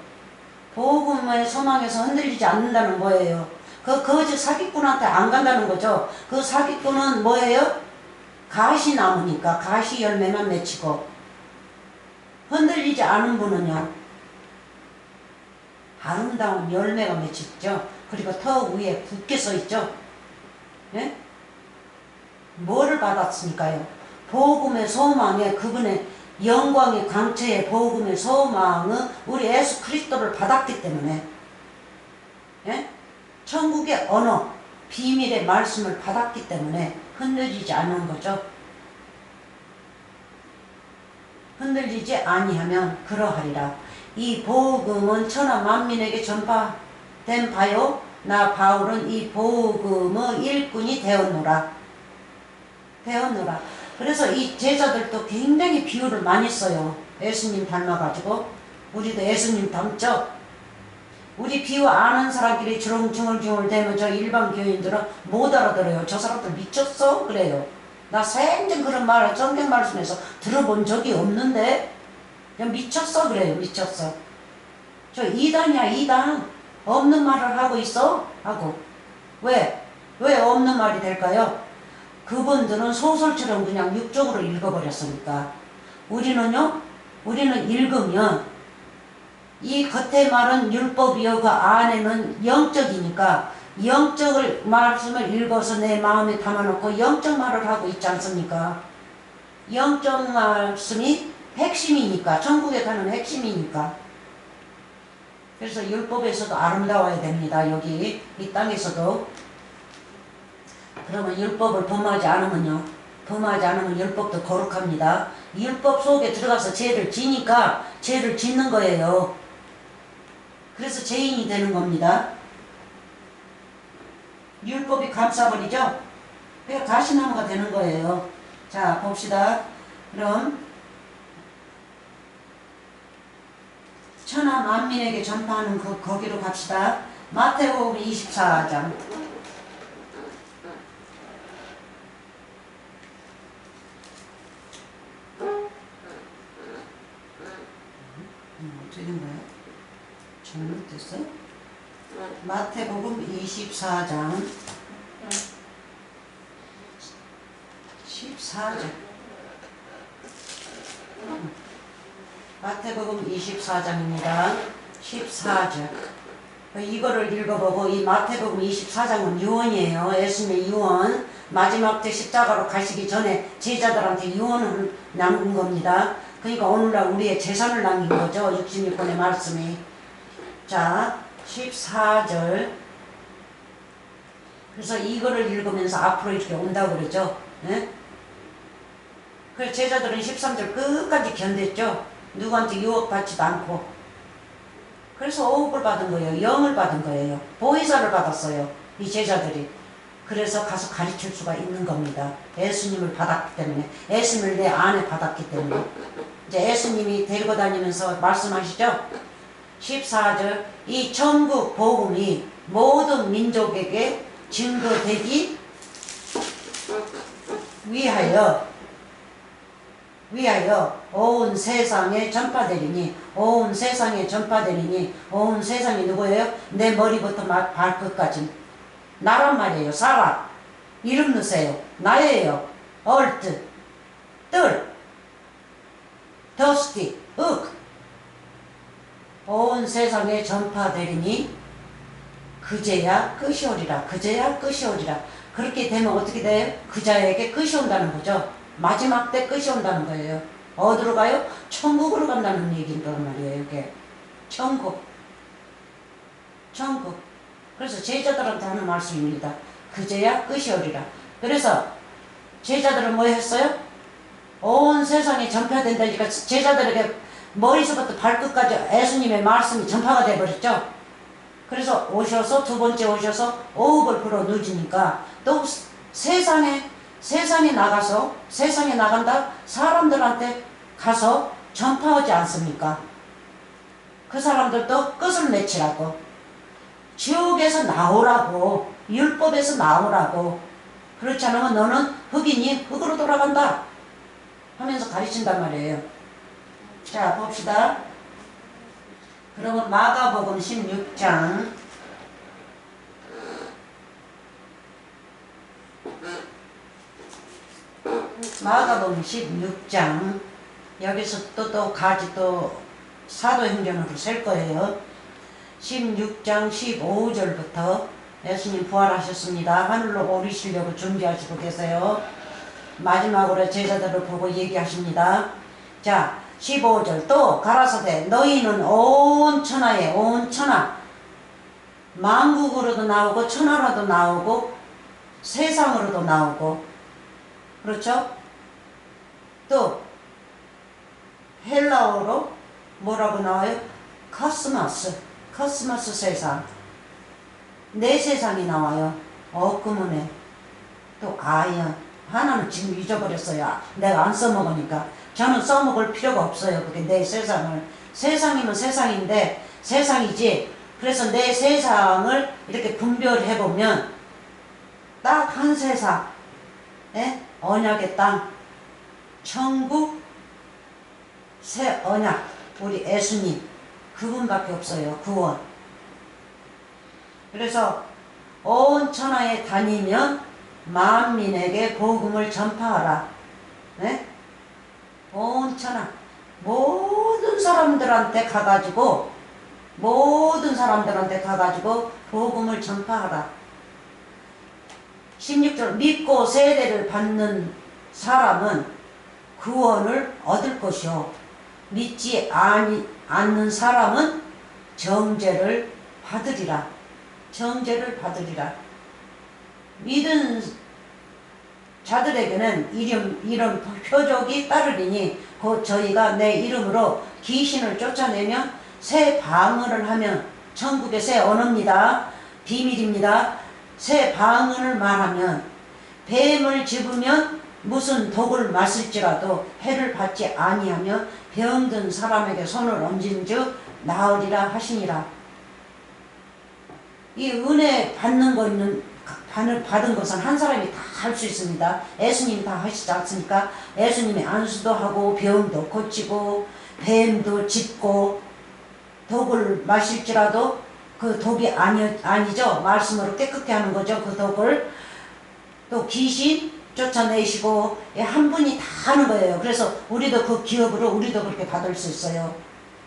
복음의 소망에서 흔들리지 않는다는 뭐예요? 그 거짓 사기꾼한테 안 간다는 거죠. 그 사기꾼은 뭐예요? 가시나무니까 가시 열매만 맺히고 흔들리지 않은 분은요 아름다운 열매가 맺히죠. 그리고 터 위에 굳게 서 있죠. 예? 뭐를 받았으니까요? 복음의 소망에 그분의 영광의 광채의 복음의 소망은 우리 예수 그리스도를 받았기 때문에 예? 천국의 언어 비밀의 말씀을 받았기 때문에 흔들리지 않는 거죠. 흔들리지 아니하면 그러하리라. 이 복음은 천하 만민에게 전파된 바요 나 바울은 이 복음의 일꾼이 되었노라. 그래서 이 제자들도 굉장히 비유를 많이 써요. 예수님 닮아가지고 우리도 예수님 닮죠. 우리 비유 아는 사람끼리 중얼중얼 대면 저 일반 교인들은 못 알아들어요. 저 사람들 미쳤어? 그래요. 나 생전 그런 말을 성경 말씀에서 들어본 적이 없는데 그냥 미쳤어? 그래요. 미쳤어. 저 이단이야 이단. 없는 말을 하고 있어? 하고. 왜 없는 말이 될까요? 그분들은 소설처럼 그냥 육적으로 읽어버렸으니까. 우리는요? 우리는 읽으면 이 겉에 말은 율법이요 그 안에는 영적이니까 영적을 말씀을 읽어서 내 마음에 담아놓고 영적 말을 하고 있지 않습니까? 영적 말씀이 핵심이니까 천국에 가는 핵심이니까. 그래서 율법에서도 아름다워야 됩니다. 여기 이 땅에서도. 그러면 율법을 범하지 않으면 율법도 거룩합니다. 율법 속에 들어가서 죄를 지니까 죄를 짓는 거예요. 그래서 죄인이 되는 겁니다. 율법이 감싸버리죠? 그러니까 가시나무가 되는 거예요. 자, 봅시다. 그럼 천하 만민에게 전파하는 거기로 갑시다. 마태복음 24장. 어떻게 된 거야? 잘못됐어? 마태복음 24장 14절 마태복음 24장입니다. 14절 이거를 읽어보고 이 마태복음 24장은 유언이에요. 예수님의 유언. 마지막 때 십자가로 가시기 전에 제자들한테 유언을 남긴 겁니다. 그러니까 오늘날 우리의 재산을 남긴 거죠. 66권의 말씀이. 자, 14절. 그래서 이거를 읽으면서 앞으로 이렇게 온다고 그러죠. 네? 그래서 제자들은 13절 끝까지 견뎠죠. 누구한테 유혹받지도 않고. 그래서 어업을 받은 거예요. 영을 받은 거예요. 보혜사를 받았어요. 이 제자들이. 그래서 가서 가르칠 수가 있는 겁니다. 예수님을 받았기 때문에. 예수님을 내 안에 받았기 때문에. 이제 예수님이 데리고 다니면서 말씀하시죠. 14절. 이 천국 복음이 모든 민족에게 증거되기 위하여 온 세상에 전파되리니 온 세상에 전파되리니 온 세상이 누구예요? 내 머리부터 발끝까지 나란 말이에요. 사람 이름 넣으세요. 나예요. 얼트 뜰 더스티 온 세상에 전파되리니 그제야 끝이 오리라. 그제야 끝이 오리라. 그렇게 되면 어떻게 돼요? 그자에게 끝이 온다는 거죠. 마지막 때 끝이 온다는 거예요. 어디로 가요? 천국으로 간다는 얘기인단 말이에요. 이게 천국. 그래서 제자들한테 하는 말씀입니다. 그제야 끝이 오리라. 그래서 제자들은 뭐 했어요? 온 세상에 전파된다니까 제자들에게 머리서부터 발끝까지 예수님의 말씀이 전파가 돼버렸죠. 그래서 오셔서 두 번째 오셔서 어업을 불어 누지니까 또 세상에 나가서 세상에 나간다 사람들한테 가서 전파하지 않습니까? 그 사람들도 끝을 맺히라고 지옥에서 나오라고 율법에서 나오라고 그렇지 않으면 너는 흑인이 흑으로 돌아간다 하면서 가르친단 말이에요. 자 봅시다. 그러면 마가복음 16장 마가복음 16장 여기서 또 가지 또 사도행전으로 셀 거예요. 16장 15절부터 예수님 부활하셨습니다. 하늘로 오르시려고 준비하시고 계세요. 마지막으로 제자들을 보고 얘기하십니다. 자 15절 또 가라사대 너희는 온 천하에 온 천하 만국으로도 나오고 천하로도 나오고 세상으로도 나오고 그렇죠? 또 헬라어로 뭐라고 나와요? 코스모스 세상 내 세상이 나와요. 엊그문에 또 아이언 하나는 지금 잊어버렸어요. 내가 안 써먹으니까 저는 써먹을 필요가 없어요. 그게 내 세상을 세상이면 세상인데 세상이지. 그래서 내 세상을 이렇게 분별해보면 딱 한 세상 언약의 땅 천국 새 언약 우리 예수님 그분밖에 없어요. 구원. 그래서 온 천하에 다니면 만민에게 복음을 전파하라. 네? 온 천하 모든 사람들한테 가가지고 복음을 전파하라. 16절 믿고 세례를 받는 사람은 구원을 얻을 것이요 믿지 않는 사람은 정죄를 받으리라. 믿은 자들에게는 이런 표적이 따르리니 곧 저희가 내 이름으로 귀신을 쫓아내면 새 방언을 하면 천국의 새 언어입니다. 비밀입니다. 새 방언을 말하면 뱀을 집으면 무슨 독을 마실지라도 해를 받지 아니하며 병든 사람에게 손을 얹은즉 나으리라 하시니라. 이 은혜 받은 것은 한 사람이 다 할 수 있습니다. 예수님이 다 하시지 않습니까? 예수님이 안수도 하고 병도 고치고 뱀도 짚고 독을 마실지라도 그 독이 아니죠. 말씀으로 깨끗게 하는 거죠. 그 독을. 또 귀신 쫓아내시고 한 분이 다 하는 거예요. 그래서 우리도 그 기업으로 우리도 그렇게 받을 수 있어요.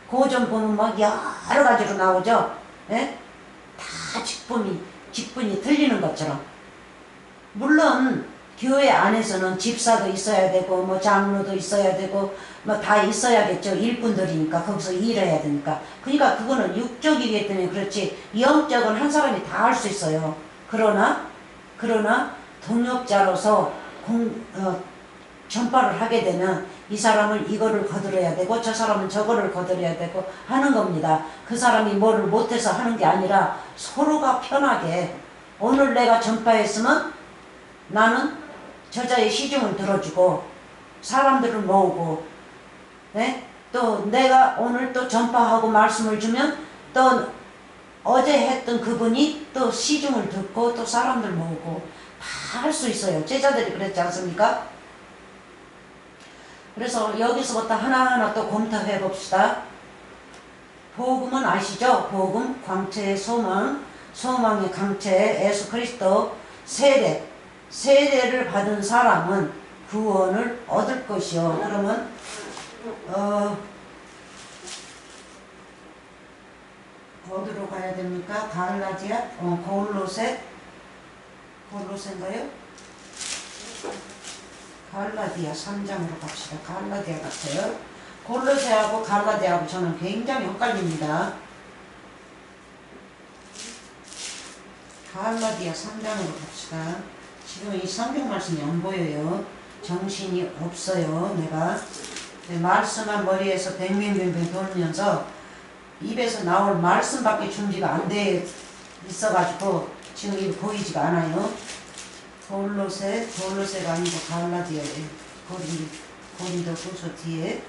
고전 보면 막 여러 가지로 나오죠. 예? 다 직분이 틀리는 것처럼. 물론 교회 안에서는 집사도 있어야 되고 뭐 장로도 있어야 되고 뭐 다 있어야겠죠. 일꾼들이니까 거기서 일해야 되니까. 그러니까 그거는 육적이기 때문에 그렇지 영적은 한 사람이 다 할 수 있어요. 그러나 동역자로서 전파를 하게 되면 이 사람은 이거를 거들어야 되고 저 사람은 저거를 거들어야 되고 하는 겁니다. 그 사람이 뭐를 못해서 하는 게 아니라 서로가 편하게 오늘 내가 전파했으면 나는 저자의 시중을 들어주고 사람들을 모으고 네? 또 내가 오늘 또 전파하고 말씀을 주면 또 어제 했던 그분이 또 시중을 듣고 또 사람들 모으고 다 할 수 있어요. 제자들이 그랬지 않습니까? 그래서 여기서부터 하나하나 또 검토해 봅시다. 복음은 아시죠? 복음, 광채의 소망, 소망의 강체, 예수 그리스도, 세례를 받은 사람은 구원을 얻을 것이요. 그러면 어디로 가야 됩니까? 갈라디아? 골로새인가요? 갈라디아 3장으로 갑시다. 갈라디아 같아요. 골로새하고 갈라디아하고 저는 굉장히 헷갈립니다. 갈라디아 3장으로 갑시다. 지금 이 성경 말씀이 안 보여요. 정신이 없어요. 내가 말씀한 머리에서 뱅뱅뱅뱅 돌면서 입에서 나올 말씀밖에 준비가 안 돼 있어가지고 지금 이거 보이지가 않아요. 골로새가 아니고 갈라디아예요. 고린도후서 뒤에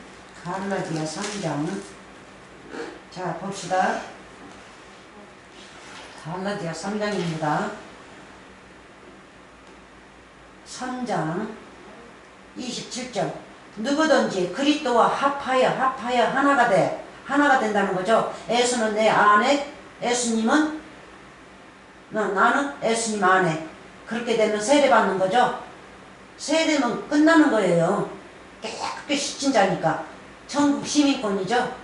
갈라디아 3장. 자 봅시다. 갈라디아 3장입니다. 3장 27절. 누구든지 그리스도와 합하여 하나가 된다는 거죠. 예수는 내 안에, 예수님은 나는 예수님 안에. 그렇게 되면 세례받는 거죠. 세례면 끝나는 거예요. 깨끗이 씻은 자니까. 천국 시민권이죠.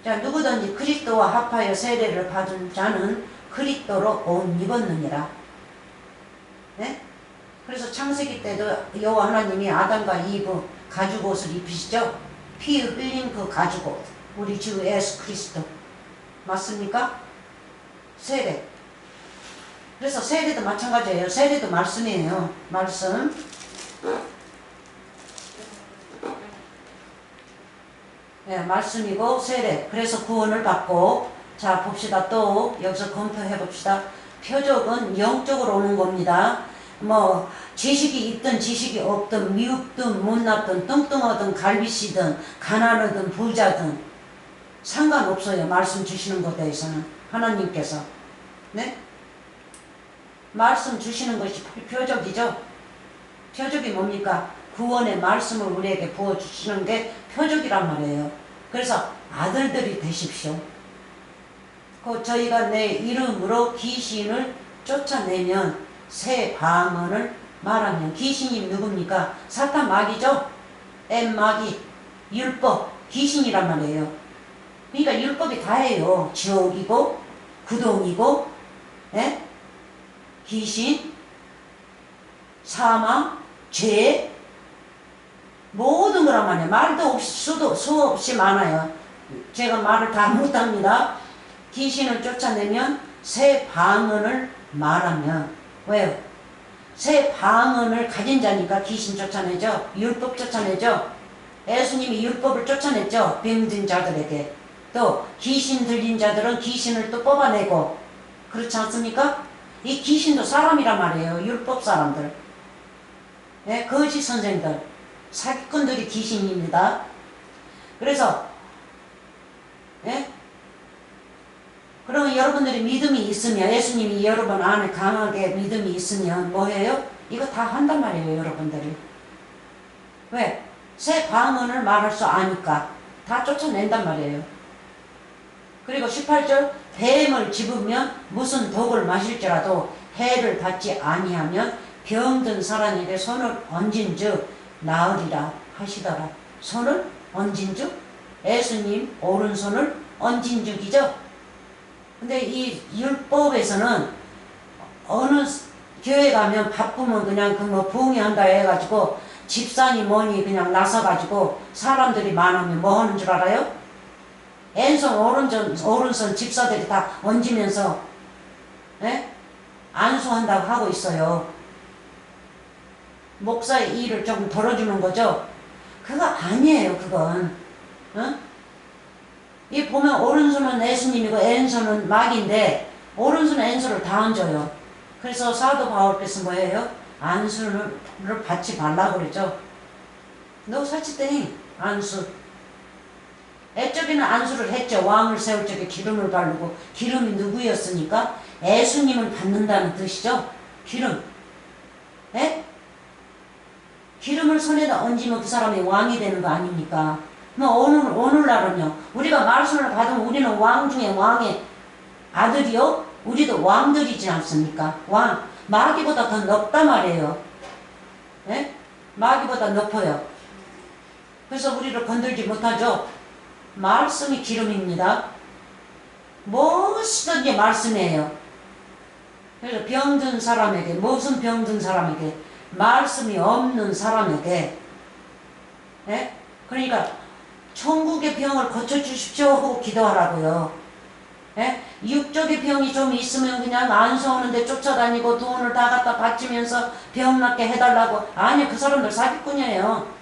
자, 누구든지 그리스도와 합하여 세례를 받은 자는 그리스도로 옷 입었느니라. 네? 그래서 창세기 때도 여호와 하나님이 아담과 이브 가죽옷을 입히시죠. 피 흘린 그 가죽옷. 우리 주 예수 그리스도. 맞습니까? 세례. 그래서 세례도 마찬가지예요. 세례도 말씀이에요. 말씀. 네, 말씀이고 세례. 그래서 구원을 받고. 자 봅시다. 또 여기서 검토해 봅시다. 표적은 영적으로 오는 겁니다. 뭐 지식이 있든 지식이 없든 미흡든 못났든 뚱뚱하든 갈비씨든 가난하든 부자든 상관없어요. 말씀 주시는 것에 대해서는 하나님께서. 네? 말씀 주시는 것이 표적이죠. 표적이 뭡니까? 구원의 말씀을 우리에게 부어주시는 게 표적이란 말이에요. 그래서 아들들이 되십시오. 저희가 내 이름으로 귀신을 쫓아내면 새 방언을 말하면 귀신이 누굽니까? 사탄 마귀죠? 마귀, 율법, 귀신이란 말이에요. 그러니까 율법이 다예요. 지옥이고 구동이고 예? 귀신, 사망, 죄 모든 거란 말이에요. 말도 없이 수없이 많아요. 제가 말을 다 못합니다. 귀신을 쫓아내면 새 방언을 말하면 왜요? 새 방언을 가진 자니까 귀신 쫓아내죠. 율법 쫓아내죠. 예수님이 율법을 쫓아냈죠. 병든 자들에게. 또 귀신 들린 자들은 귀신을 또 뽑아내고 그렇지 않습니까? 이 귀신도 사람이란 말이에요. 율법 사람들. 네, 거짓 선생들. 사기꾼들이 귀신입니다. 그래서 네? 그러면 여러분들이 믿음이 있으면 예수님이 여러분 안에 강하게 믿음이 있으면 뭐해요? 이거 다 한단 말이에요. 여러분들이. 왜? 새 방언을 말할 수 아니까 다 쫓아낸단 말이에요. 그리고 18절 뱀을 집으면 무슨 독을 마실지라도 해를 받지 아니하면 병든 사람에게 손을 얹은즉 나으리라 하시더라. 손을 얹은즉 예수님 오른손을 얹은즉이죠. 근데 이 율법에서는 어느 교회 가면 바쁘면 그냥 그 뭐 부흥회 한다 해가지고 집사니 뭐니 그냥 나서가지고 사람들이 많으면 뭐 하는 줄 알아요? 왼손 오른손 집사들이 다 얹으면서 에? 안수한다고 하고 있어요. 목사의 일을 조금 덜어주는 거죠. 그거 아니에요. 그건 어? 이 보면 오른손은 예수님이고 왼손은 마귀인데 오른손 왼손을 다 얹어요. 그래서 사도 바울께서 뭐예요? 안수를 받지 말라고 그러죠. No such thing. 안수. 애적에는 안수를 했죠. 왕을 세울 적에 기름을 바르고 기름이 누구였습니까? 예수님을 받는다는 뜻이죠. 기름. 예? 기름을 손에다 얹으면 그 사람이 왕이 되는 거 아닙니까? 뭐 오늘날은요. 우리가 말씀을 받으면 우리는 왕 중에 왕의 아들이요? 우리도 왕들이지 않습니까? 왕. 마귀보다 더 높단 말이에요. 예? 마귀보다 높아요. 그래서 우리를 건들지 못하죠. 말씀이 기름입니다. 무엇이든지 말씀이에요. 그래서 병든 사람에게, 무슨 병든 사람에게, 말씀이 없는 사람에게, 예? 그러니까 천국의 병을 고쳐주십시오 하고 기도하라고요. 예? 육적의 병이 좀 있으면 그냥 안수하는데 쫓아다니고 돈을 다 갖다 바치면서 병 낫게 해달라고. 아니, 그 사람들 사기꾼이에요.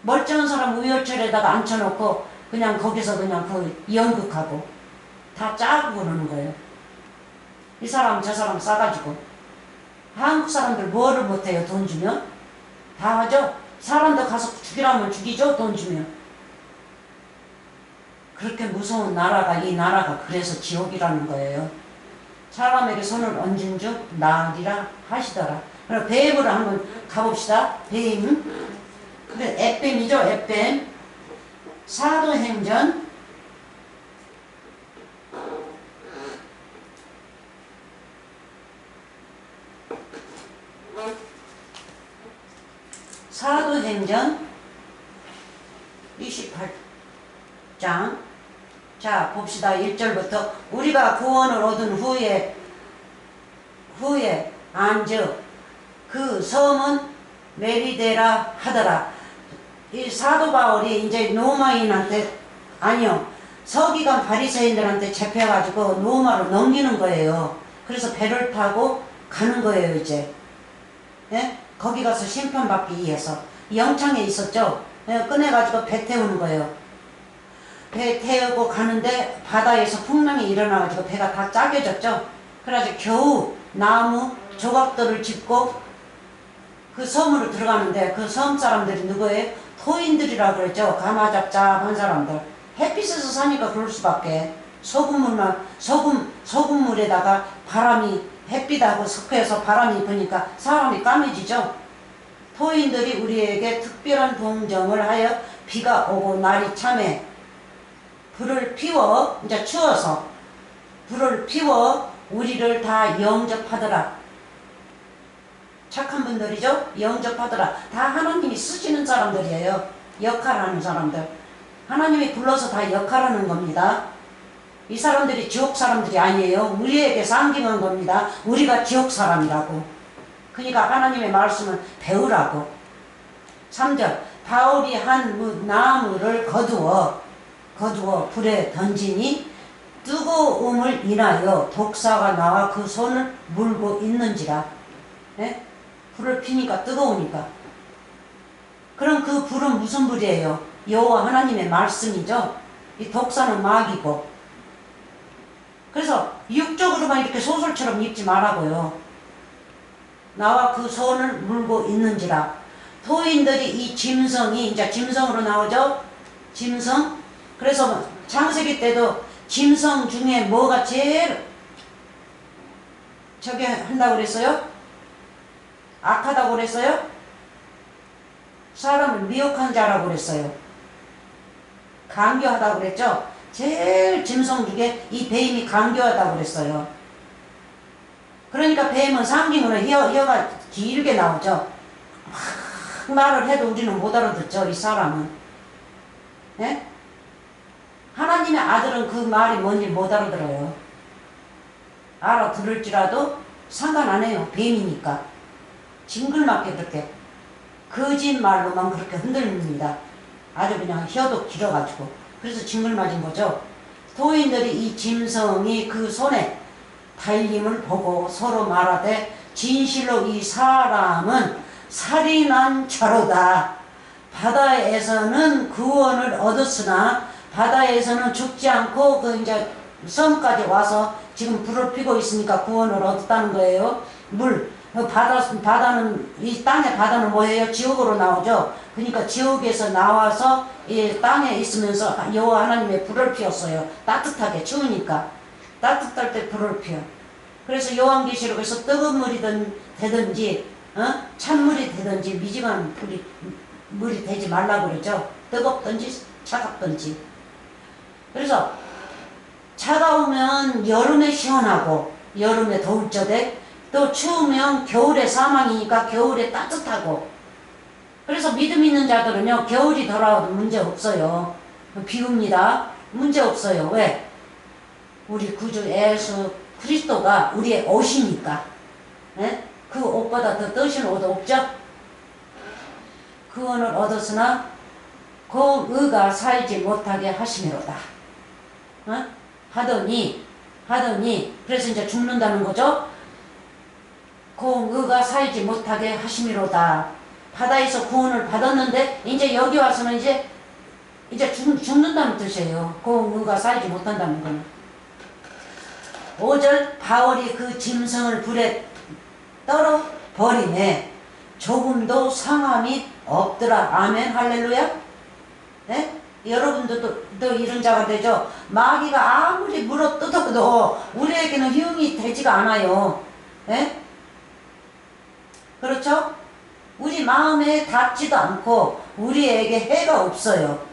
멀쩡한 사람 우열철에다가 앉혀놓고 그냥 거기서 그냥 그 연극하고 다 짜고 그러는 거예요. 이 사람 저 사람 싸가지고. 한국 사람들 뭐를 못해요? 돈 주면? 다 하죠? 사람도 가서 죽이라면 죽이죠? 돈 주면. 그렇게 무서운 나라가 이 나라가 그래서 지옥이라는 거예요. 사람에게 손을 얹은 즉 나으리라 하시더라. 그럼 배임으로 한번 가봅시다. 배임. 근데 에뱀이죠. 에뱀. 사도행전 28장. 자, 봅시다. 1절부터. 우리가 구원을 얻은 후에 안즉 그 섬은 메리데라 하더라. 이 사도 바울이 이제 로마인한테, 아니요, 서기관 바리새인들한테 잡혀가지고 로마로 넘기는 거예요. 그래서 배를 타고 가는 거예요. 이제 예? 거기 가서 심판받기 위해서 영창에 있었죠. 예, 꺼내가지고 배 태우는 거예요. 배 태우고 가는데 바다에서 풍랑이 일어나가지고 배가 다 짜겨졌죠. 그래가지고 겨우 나무 조각들을 짚고 그 섬으로 들어가는데 그 섬 사람들이 누구예요? 토인들이라고 그랬죠. 가마잡잡한 사람들. 햇빛에서 사니까 그럴 수밖에. 소금물에다가 바람이 햇빛하고 섞여서 바람이 부니까 사람이 까매지죠. 토인들이 우리에게 특별한 동정을 하여 비가 오고 날이 참에 불을 피워, 이제 추워서 불을 피워 우리를 다 영접하더라. 착한 분들이죠? 영접하더라. 다 하나님이 쓰시는 사람들이에요. 역할하는 사람들. 하나님이 불러서 다 역할하는 겁니다. 이 사람들이 지옥 사람들이 아니에요. 우리에게 상징한 겁니다. 우리가 지옥 사람이라고. 그러니까 하나님의 말씀을 배우라고. 3절. 바울이 한 나무를 거두어 불에 던지니 뜨거움을 인하여 독사가 나와 그 손을 물고 있는지라. 예? 불을 피니까 뜨거우니까. 그럼 그 불은 무슨 불이에요? 여호와 하나님의 말씀이죠. 이 독사는 마귀고. 그래서 육적으로만 이렇게 소설처럼 읽지 말라고요. 나와 그 손을 물고 있는지라. 토인들이 이 짐승이 이제 짐승으로 나오죠. 짐승. 그래서 창세기 때도 짐승 중에 뭐가 제일 저게 한다고 그랬어요? 악하다고 그랬어요? 사람을 미혹한 자라고 그랬어요. 간교하다고 그랬죠? 제일 짐승 중에 이 뱀이 간교하다고 그랬어요. 그러니까 뱀은 상징으로 혀가 길게 나오죠. 막 말을 해도 우리는 못 알아듣죠. 이 사람은. 예? 하나님의 아들은 그 말이 뭔지 못 알아들어요. 알아들을지라도 상관 안 해요. 뱀이니까. 징글맞게 그렇게 거짓말로만 그렇게 흔들립니다. 아주 그냥 혀도 길어가지고. 그래서 징글맞은 거죠. 도인들이 이 짐승이 그 손에 달림을 보고 서로 말하되 진실로 이 사람은 살인한 자로다. 바다에서는 구원을 얻었으나 바다에서는 죽지 않고 그 이제 섬까지 와서 지금 불을 피고 있으니까 구원을 얻었다는 거예요. 바다는 이 땅의 바다는 뭐예요? 지옥으로 나오죠. 그러니까 지옥에서 나와서 이 땅에 있으면서 여호와 하나님의 불을 피웠어요. 따뜻하게 추우니까 따뜻할 때 불을 피워. 그래서 요한계시록에서 뜨거운 물이 되든지 찬물이 되든지 미지근한 물이 되지 말라고 그러죠. 뜨겁든지 차갑든지. 그래서 차가우면 여름에 시원하고 여름에 더울 적에 또 추우면 겨울에 사망이니까 겨울에 따뜻하고. 그래서 믿음 있는 자들은요 겨울이 돌아와도 문제 없어요. 비웁니다. 문제 없어요. 왜? 우리 구주 예수 그리스도가 우리의 옷이니까. 네? 그 옷보다 더 뜨신 옷 없죠? 구원을 얻었으나 그 의가 살지 못하게 하심이로다. 하더니 그래서 이제 죽는다는 거죠. 그 의가 살지 못하게 하심이로다. 바다에서 구원을 받았는데 이제 여기 와서는 이제 죽는다는 뜻이에요. 그 의가 살지 못한다는 거는. 5절 바울이 그 짐승을 불에 떨어 버리네 조금도 상함이 없더라. 아멘 할렐루야. 네? 여러분들도 이런 자가 되죠. 마귀가 아무리 물어 뜯어도 우리에게는 흉이 되지가 않아요. 네? 그렇죠? 우리 마음에 닿지도 않고 우리에게 해가 없어요.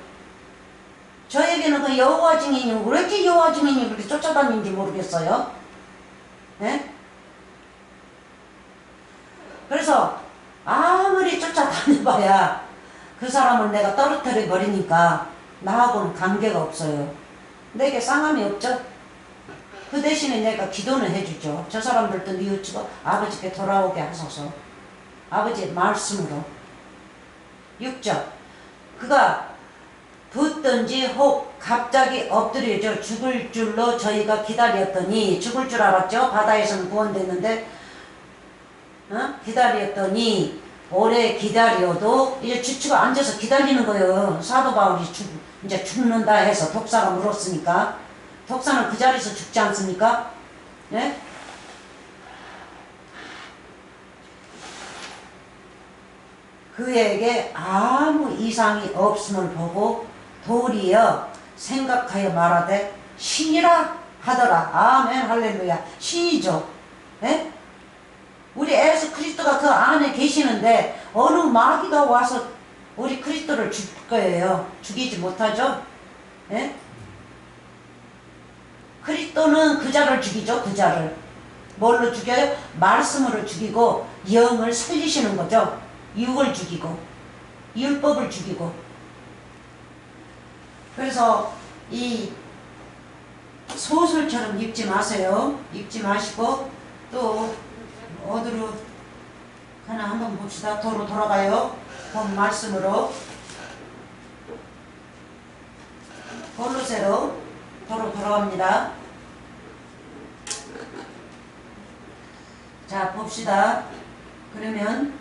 저에게는 그 여호와 증인이 왜 이렇게 여호와 증인이 그렇게 쫓아다니는지 모르겠어요. 네? 그래서 아무리 쫓아다녀봐야 그 사람을 내가 떨어뜨려 버리니까 나하고는 관계가 없어요. 내게 상함이 없죠. 그 대신에 내가 기도는 해주죠. 저 사람들도 뉘우치고 아버지께 돌아오게 하소서. 아버지의 말씀으로. 6절 그가 붙든지 혹 갑자기 엎드려져 죽을 줄로 저희가 기다렸더니 죽을 줄 알았죠. 바다에서는 구원됐는데 기다렸더니 오래 기다려도 이제 주추가 앉아서 기다리는 거예요. 사도 바울이 이제 죽는다 해서 독사가 물었으니까. 독사는 그 자리에서 죽지 않습니까? 네? 그에게 아무 이상이 없음을 보고 도리어 생각하여 말하되 신이라 하더라. 아멘 할렐루야. 신이죠. 네? 우리 예수 그리스도가 그 안에 계시는데 어느 마귀가 와서 우리 그리스도를 죽일 거예요. 죽이지 못하죠. 네? 그리스도는 그 자를 죽이죠. 그 자를. 뭘로 죽여요? 말씀으로 죽이고 영을 살리시는 거죠. 육을 죽이고 율법을 죽이고. 그래서 이 소설처럼 읽지 마세요. 읽지 마시고 또 어디로 하나 한번 봅시다. 도로 돌아가요. 본 말씀으로 골로새로 도로 돌아갑니다. 자 봅시다. 그러면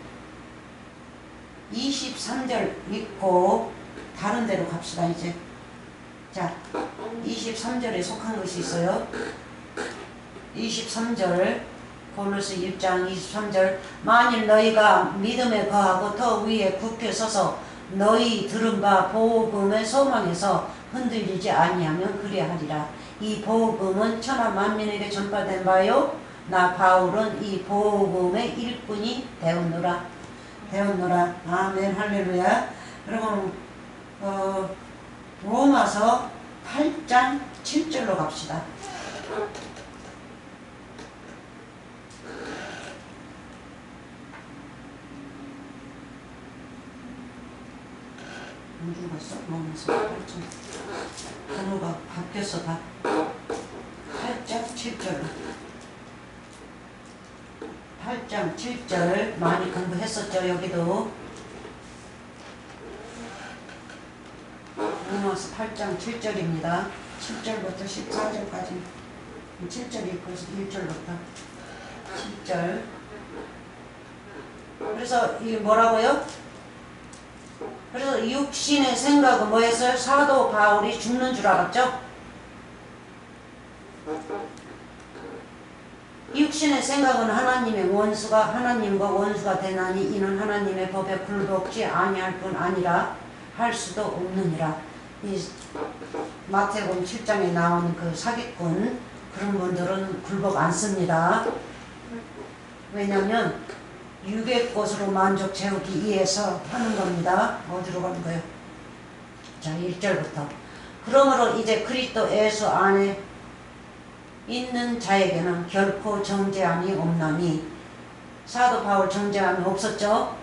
23절 읽고 다른 데로 갑시다. 이제 자 23절에 속한 것이 있어요. 23절 골로새 1장 23절 만일 너희가 믿음에 거하고 더 위에 굳게 서서 너희 들은 바 복음의 소망에서 흔들리지 아니하면 그리하리라. 이 복음은 천하 만민에게 전파된 바요 나 바울은 이 복음의 일꾼이 되었노라. 아멘 할렐루야. 그러면 로마서 8장 7절로 갑시다. 언제 갔어? 로마서 8장. 번호가 바뀌었어 다. 8장 7절. 8장 7절 많이 공부했었죠. 여기도 로마서 8장 7절입니다. 7절부터 14절까지 7절 읽고 1절부터 7절. 그래서 이게 뭐라고요? 그래서 육신의 생각은 뭐였어요? 사도 바울이 죽는 줄 알았죠? 육신의 생각은 하나님의 원수가 하나님과 원수가 되나니 이는 하나님의 법에 굴복지 아니할 뿐 아니라 할 수도 없느니라. 이 마태복음 7장에 나온 그 사기꾼 그런 분들은 굴복 안 씁니다. 왜냐하면 육의 것으로 만족 채우기 위해서 하는 겁니다. 어디로 가는 거예요? 자, 1절부터. 그러므로 이제 그리스도 예수 안에 있는 자에게는 결코 정죄함이 없나니. 사도 바울 정죄함이 없었죠?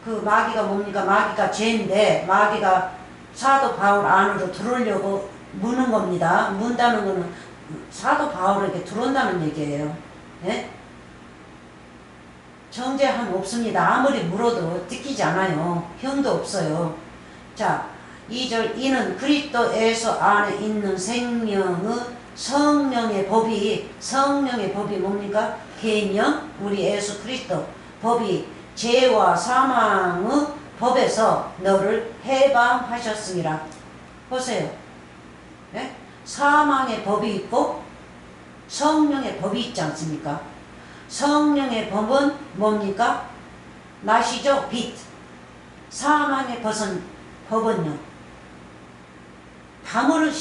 그 마귀가 뭡니까? 마귀가 죄인데 마귀가 사도 바울 안으로 들어오려고 무는 겁니다. 문다는 거는 사도 바울에게 들어온다는 얘기예요. 네? 정죄함 없습니다. 아무리 물어도 뜯기지 않아요. 형도 없어요. 자, 2절. 이는 그리스도 예수 안에 있는 생명의 성령의 법이 뭡니까? 계명, 우리 예수 그리스도 법이 죄와 사망의 법에서 너를 해방하셨습니다. 보세요. 네? 사망의 법이 있고 성령의 법이 있지 않습니까? 성령의 법은 뭡니까? 낮이죠? 빛. 사망의 법은요? 밤으로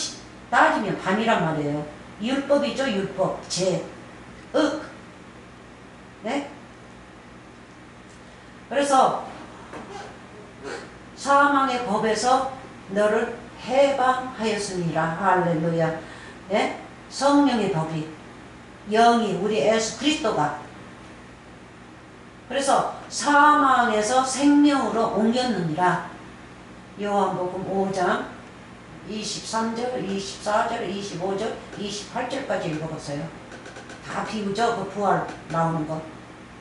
따지면 밤이란 말이에요. 율법이죠, 율법. 죄, 윽. 네? 그래서 사망의 법에서 너를 해방하였습니다. 할렐루야. 네? 성령의 법이, 영이, 우리 예수 그리스도가. 그래서 사망에서 생명으로 옮겼느니라. 요한복음 5장 23절, 24절, 25절, 28절까지 읽어봤어요. 다 비유죠. 그 부활 나오는 거.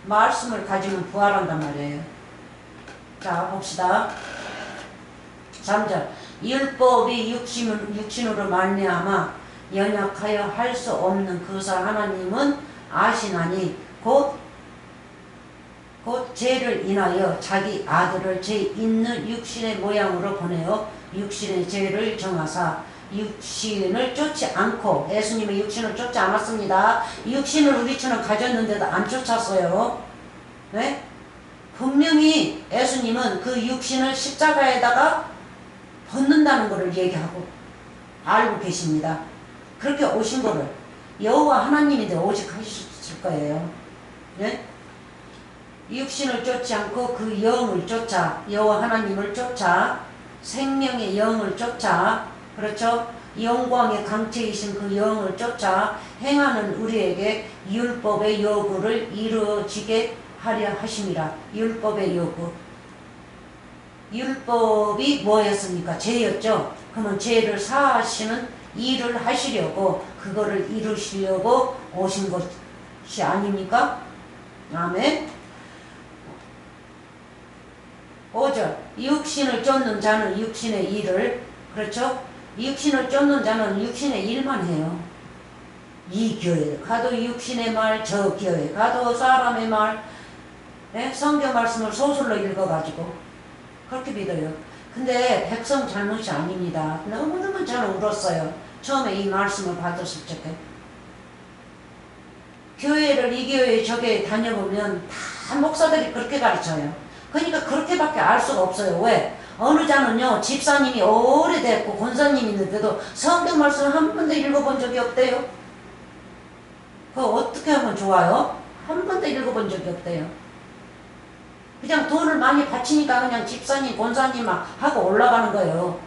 말씀을 가지면 부활한단 말이에요. 자, 봅시다. 3절. 율법이 육신으로 말미암아 연약하여 할 수 없는 그사 하나님은 아시나니 곧 죄를 인하여 자기 아들을 죄 있는 육신의 모양으로 보내어 육신의 죄를 정하사 육신을 쫓지 않고, 예수님의 육신을 쫓지 않았습니다. 육신을 우리처럼 가졌는데도 안 쫓았어요. 네? 분명히 예수님은 그 육신을 십자가에다가 벗는다는 것을 얘기하고 알고 계십니다. 그렇게 오신 거를 여호와 하나님인데 오직 하셨을 거예요. 네? 육신을 쫓지 않고 그 영을 쫓아, 여호와 하나님을 쫓아, 생명의 영을 쫓아, 그렇죠? 영광의 강체이신 그 영을 쫓아 행하는 우리에게 율법의 요구를 이루어지게 하려 하심이라. 율법의 요구. 율법이 뭐였습니까? 죄였죠. 그러면 죄를 사하시는 일을 하시려고, 그거를 이루시려고 오신 것이 아닙니까? 아멘. 5절. 육신을 쫓는 자는 육신의 일을, 그렇죠? 육신을 쫓는 자는 육신의 일만 해요. 이 교회 가도 육신의 말, 저 교회 가도 사람의 말, 네? 성경 말씀을 소설로 읽어가지고 그렇게 믿어요. 근데 백성 잘못이 아닙니다. 너무너무 저는 울었어요. 처음에 이 말씀을 받았을 적에. 교회를 이 교회 저 교회 다녀보면 다 목사들이 그렇게 가르쳐요. 그러니까 그렇게밖에 알 수가 없어요. 왜? 어느 자는요, 집사님이 오래됐고 권사님 있는데도 성경 말씀을 한 번도 읽어본 적이 없대요. 그거 어떻게 하면 좋아요? 한 번도 읽어본 적이 없대요. 그냥 돈을 많이 바치니까 그냥 집사님, 권사님 막 하고 올라가는 거예요.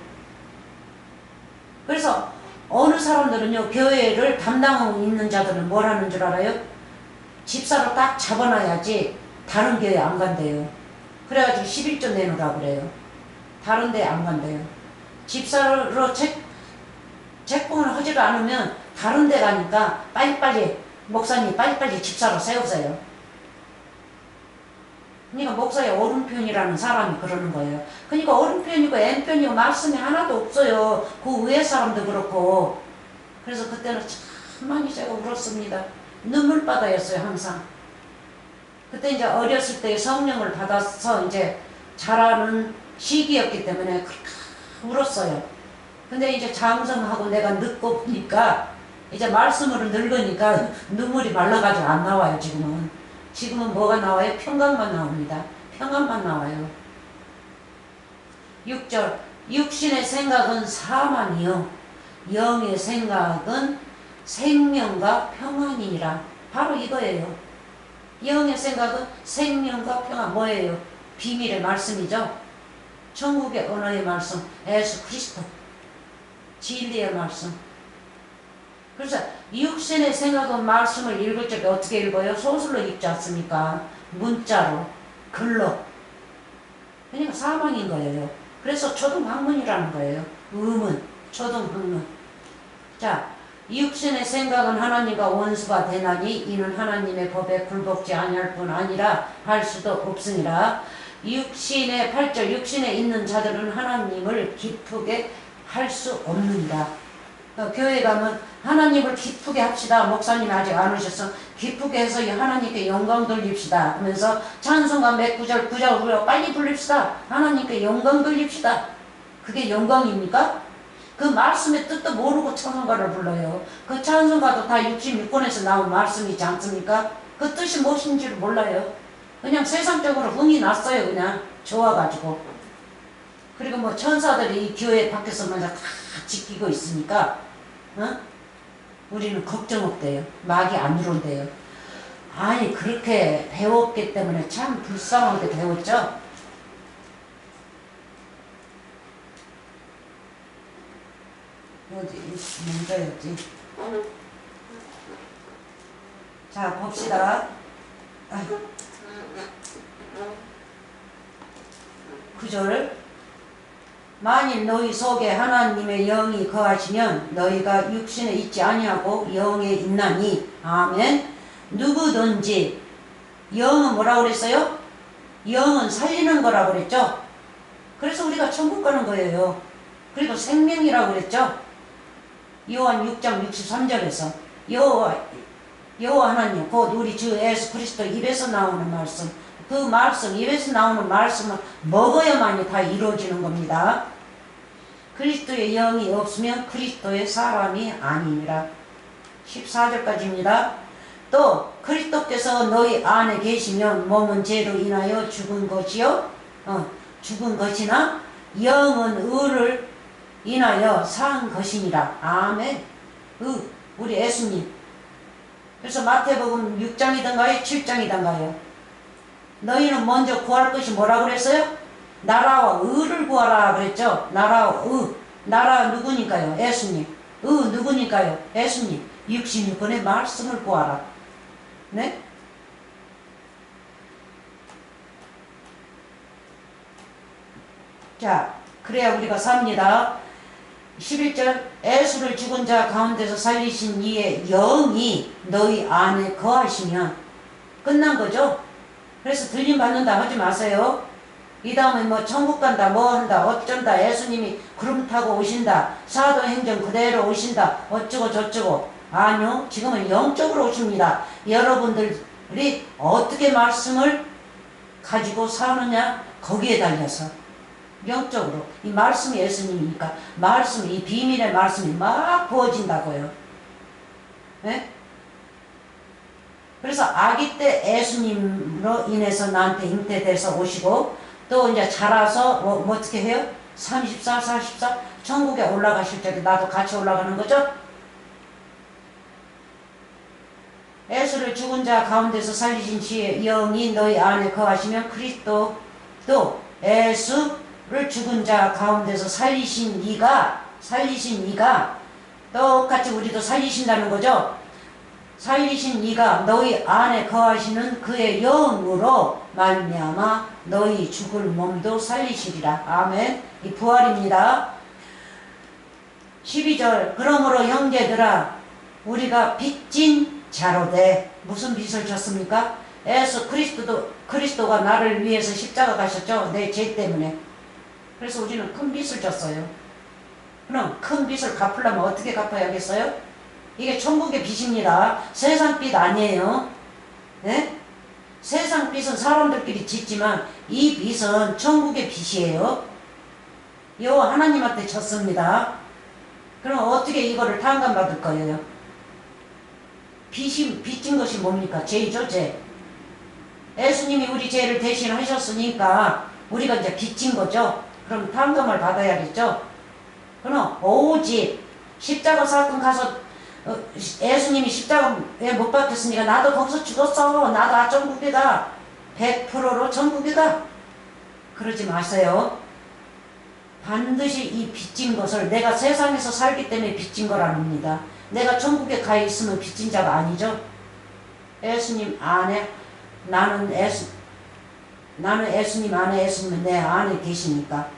그래서 어느 사람들은요, 교회를 담당하고 있는 자들은 뭘 하는 줄 알아요? 집사로 딱 잡아놔야지 다른 교회 안 간대요. 그래가지고 11조 내놓으라고 그래요. 다른 데 안 간대요. 집사로 책봉을 하지를 않으면 다른 데 가니까 빨리빨리 목사님 빨리빨리 집사로 세우세요. 그러니까 목사의 오른편이라는 사람이 그러는 거예요. 그러니까 오른편이고 왼편이고 말씀이 하나도 없어요. 그 위에 사람도 그렇고. 그래서 그때는 참 많이 제가 울었습니다. 눈물바다였어요, 항상. 그때 이제 어렸을 때 성령을 받아서 이제 자라는 시기였기 때문에 그렇게 울었어요. 근데 이제 장성하고 내가 늙고 보니까 이제 말씀으로 늙으니까 눈물이 말라가지고 안 나와요, 지금은. 지금은 뭐가 나와요? 평강만 나옵니다. 평안만 나와요. 6절 육신의 생각은 사망이요 영의 생각은 생명과 평안이니라. 바로 이거예요. 영의 생각은 생명과 평안. 뭐예요? 비밀의 말씀이죠. 천국의 언어의 말씀, 예수 그리스도 진리의 말씀. 그래서 육신의 생각은 말씀을 읽을 적에 어떻게 읽어요? 소설로 읽지 않습니까? 문자로, 글로. 그러니까 사망인 거예요. 그래서 초등학문이라는 거예요. 의문, 초등학문. 자, 육신의 생각은 하나님과 원수가 되나니 이는 하나님의 법에 굴복지 아니할 뿐 아니라 할 수도 없으니라. 육신의 8절 육신에 있는 자들은 하나님을 기쁘게 할 수 없는다. 교회 가면 하나님을 기쁘게 합시다. 목사님이 아직 안 오셔서 기쁘게 해서 하나님께 영광 돌립시다 하면서 찬송가 몇 구절 구절 빨리 불립시다. 하나님께 영광 돌립시다. 그게 영광입니까? 그 말씀의 뜻도 모르고 찬송가를 불러요. 그 찬송가도 다 66권에서 나온 말씀이지 않습니까? 그 뜻이 무엇인지를 몰라요. 그냥 세상적으로 흥이 났어요. 그냥 좋아가지고. 그리고 뭐 천사들이 이 교회 밖에서 먼저 다 지키고 있으니까 우리는 걱정 없대요. 마귀 안 들어온대요. 아니 그렇게 배웠기 때문에 참 불쌍하게 배웠죠. 어디 문제였지? 자 봅시다. 9절 만일 너희 속에 하나님의 영이 거하시면 너희가 육신에 있지 아니하고 영에 있나니. 아멘. 누구든지 영은 뭐라고 그랬어요? 영은 살리는 거라고 그랬죠. 그래서 우리가 천국 가는 거예요. 그리고 생명이라고 그랬죠. 요한 6장 63절에서 여호와 하나님 곧 우리 주 예수 그리스도 입에서 나오는 말씀, 그 말씀 입에서 나오는 말씀을 먹어야만이 다 이루어지는 겁니다. 그리스도의 영이 없으면 그리스도의 사람이 아니니라. 14절까지입니다. 또 그리스도께서 너희 안에 계시면 몸은 죄로 인하여 죽은 것이요 죽은 것이나 영은 의를 인하여 산 것이니라. 아멘. 우리 예수님. 그래서 마태복음 6장이던가요 7장이던가요 너희는 먼저 구할 것이 뭐라고 그랬어요? 나라와 의를 구하라 그랬죠. 나라와 의. 나라 누구니까요? 예수님. 의 누구니까요? 예수님. 66권의 말씀을 구하라. 네? 자, 그래야 우리가 삽니다. 11절 예수를 죽은 자 가운데서 살리신 이의 영이 너희 안에 거하시면 끝난 거죠. 그래서 들림 받는다 하지 마세요. 이 다음에 뭐 천국 간다 뭐 한다 어쩐다 예수님이 구름 타고 오신다 사도행전 그대로 오신다 어쩌고 저쩌고. 아니요. 지금은 영적으로 오십니다. 여러분들이 어떻게 말씀을 가지고 사느냐 거기에 달려서 영적으로. 이 말씀이 예수님이니까 말씀이 이 비밀의 말씀이 막 부어진다고요. 네? 그래서 아기 때 예수님으로 인해서 나한테 잉태돼서 오시고 또 이제 자라서 뭐 어떻게 해요? 34, 44 천국에 올라가실 적에 나도 같이 올라가는 거죠. 예수를 죽은 자 가운데서 살리신 지의 영이 너희 안에 거하시면 그리스도도 예수를 죽은 자 가운데서 살리신 이가 똑같이 우리도 살리신다는 거죠. 살리신 이가 너희 안에 거하시는 그의 영으로 말미암아 너희 죽을 몸도 살리시리라. 아멘. 이 부활입니다. 12절 그러므로 형제들아 우리가 빚진 자로 돼. 무슨 빚을 졌습니까? 예수 그리스도가 나를 위해서 십자가 가셨죠. 내 죄 때문에. 그래서 우리는 큰 빚을 졌어요. 그럼 큰 빚을 갚으려면 어떻게 갚아야겠어요? 이게 천국의 빚입니다. 세상 빚 아니에요. 네? 세상 빚은 사람들끼리 짓지만 이 빚은 천국의 빚이에요. 요 하나님한테 졌습니다. 그럼 어떻게 이거를 탕감받을 거예요? 빚진 것이 뭡니까? 죄죠, 죄. 예수님이 우리 죄를 대신하셨으니까 우리가 이제 빚진 거죠. 그럼 탕감을 받아야겠죠. 그럼 오직 십자가 사건 가서 예수님이 십자가에 못 박혔으니까 나도 거기서 죽었어. 나도 천국이다. 100%로 천국이다. 그러지 마세요. 반드시 이 빚진 것을 내가 세상에서 살기 때문에 빚진 걸 아닙니다. 내가 천국에 가 있으면 빚진 자가 아니죠. 예수님 안에 나는 예수님 안에 예수님은 내 안에 계시니까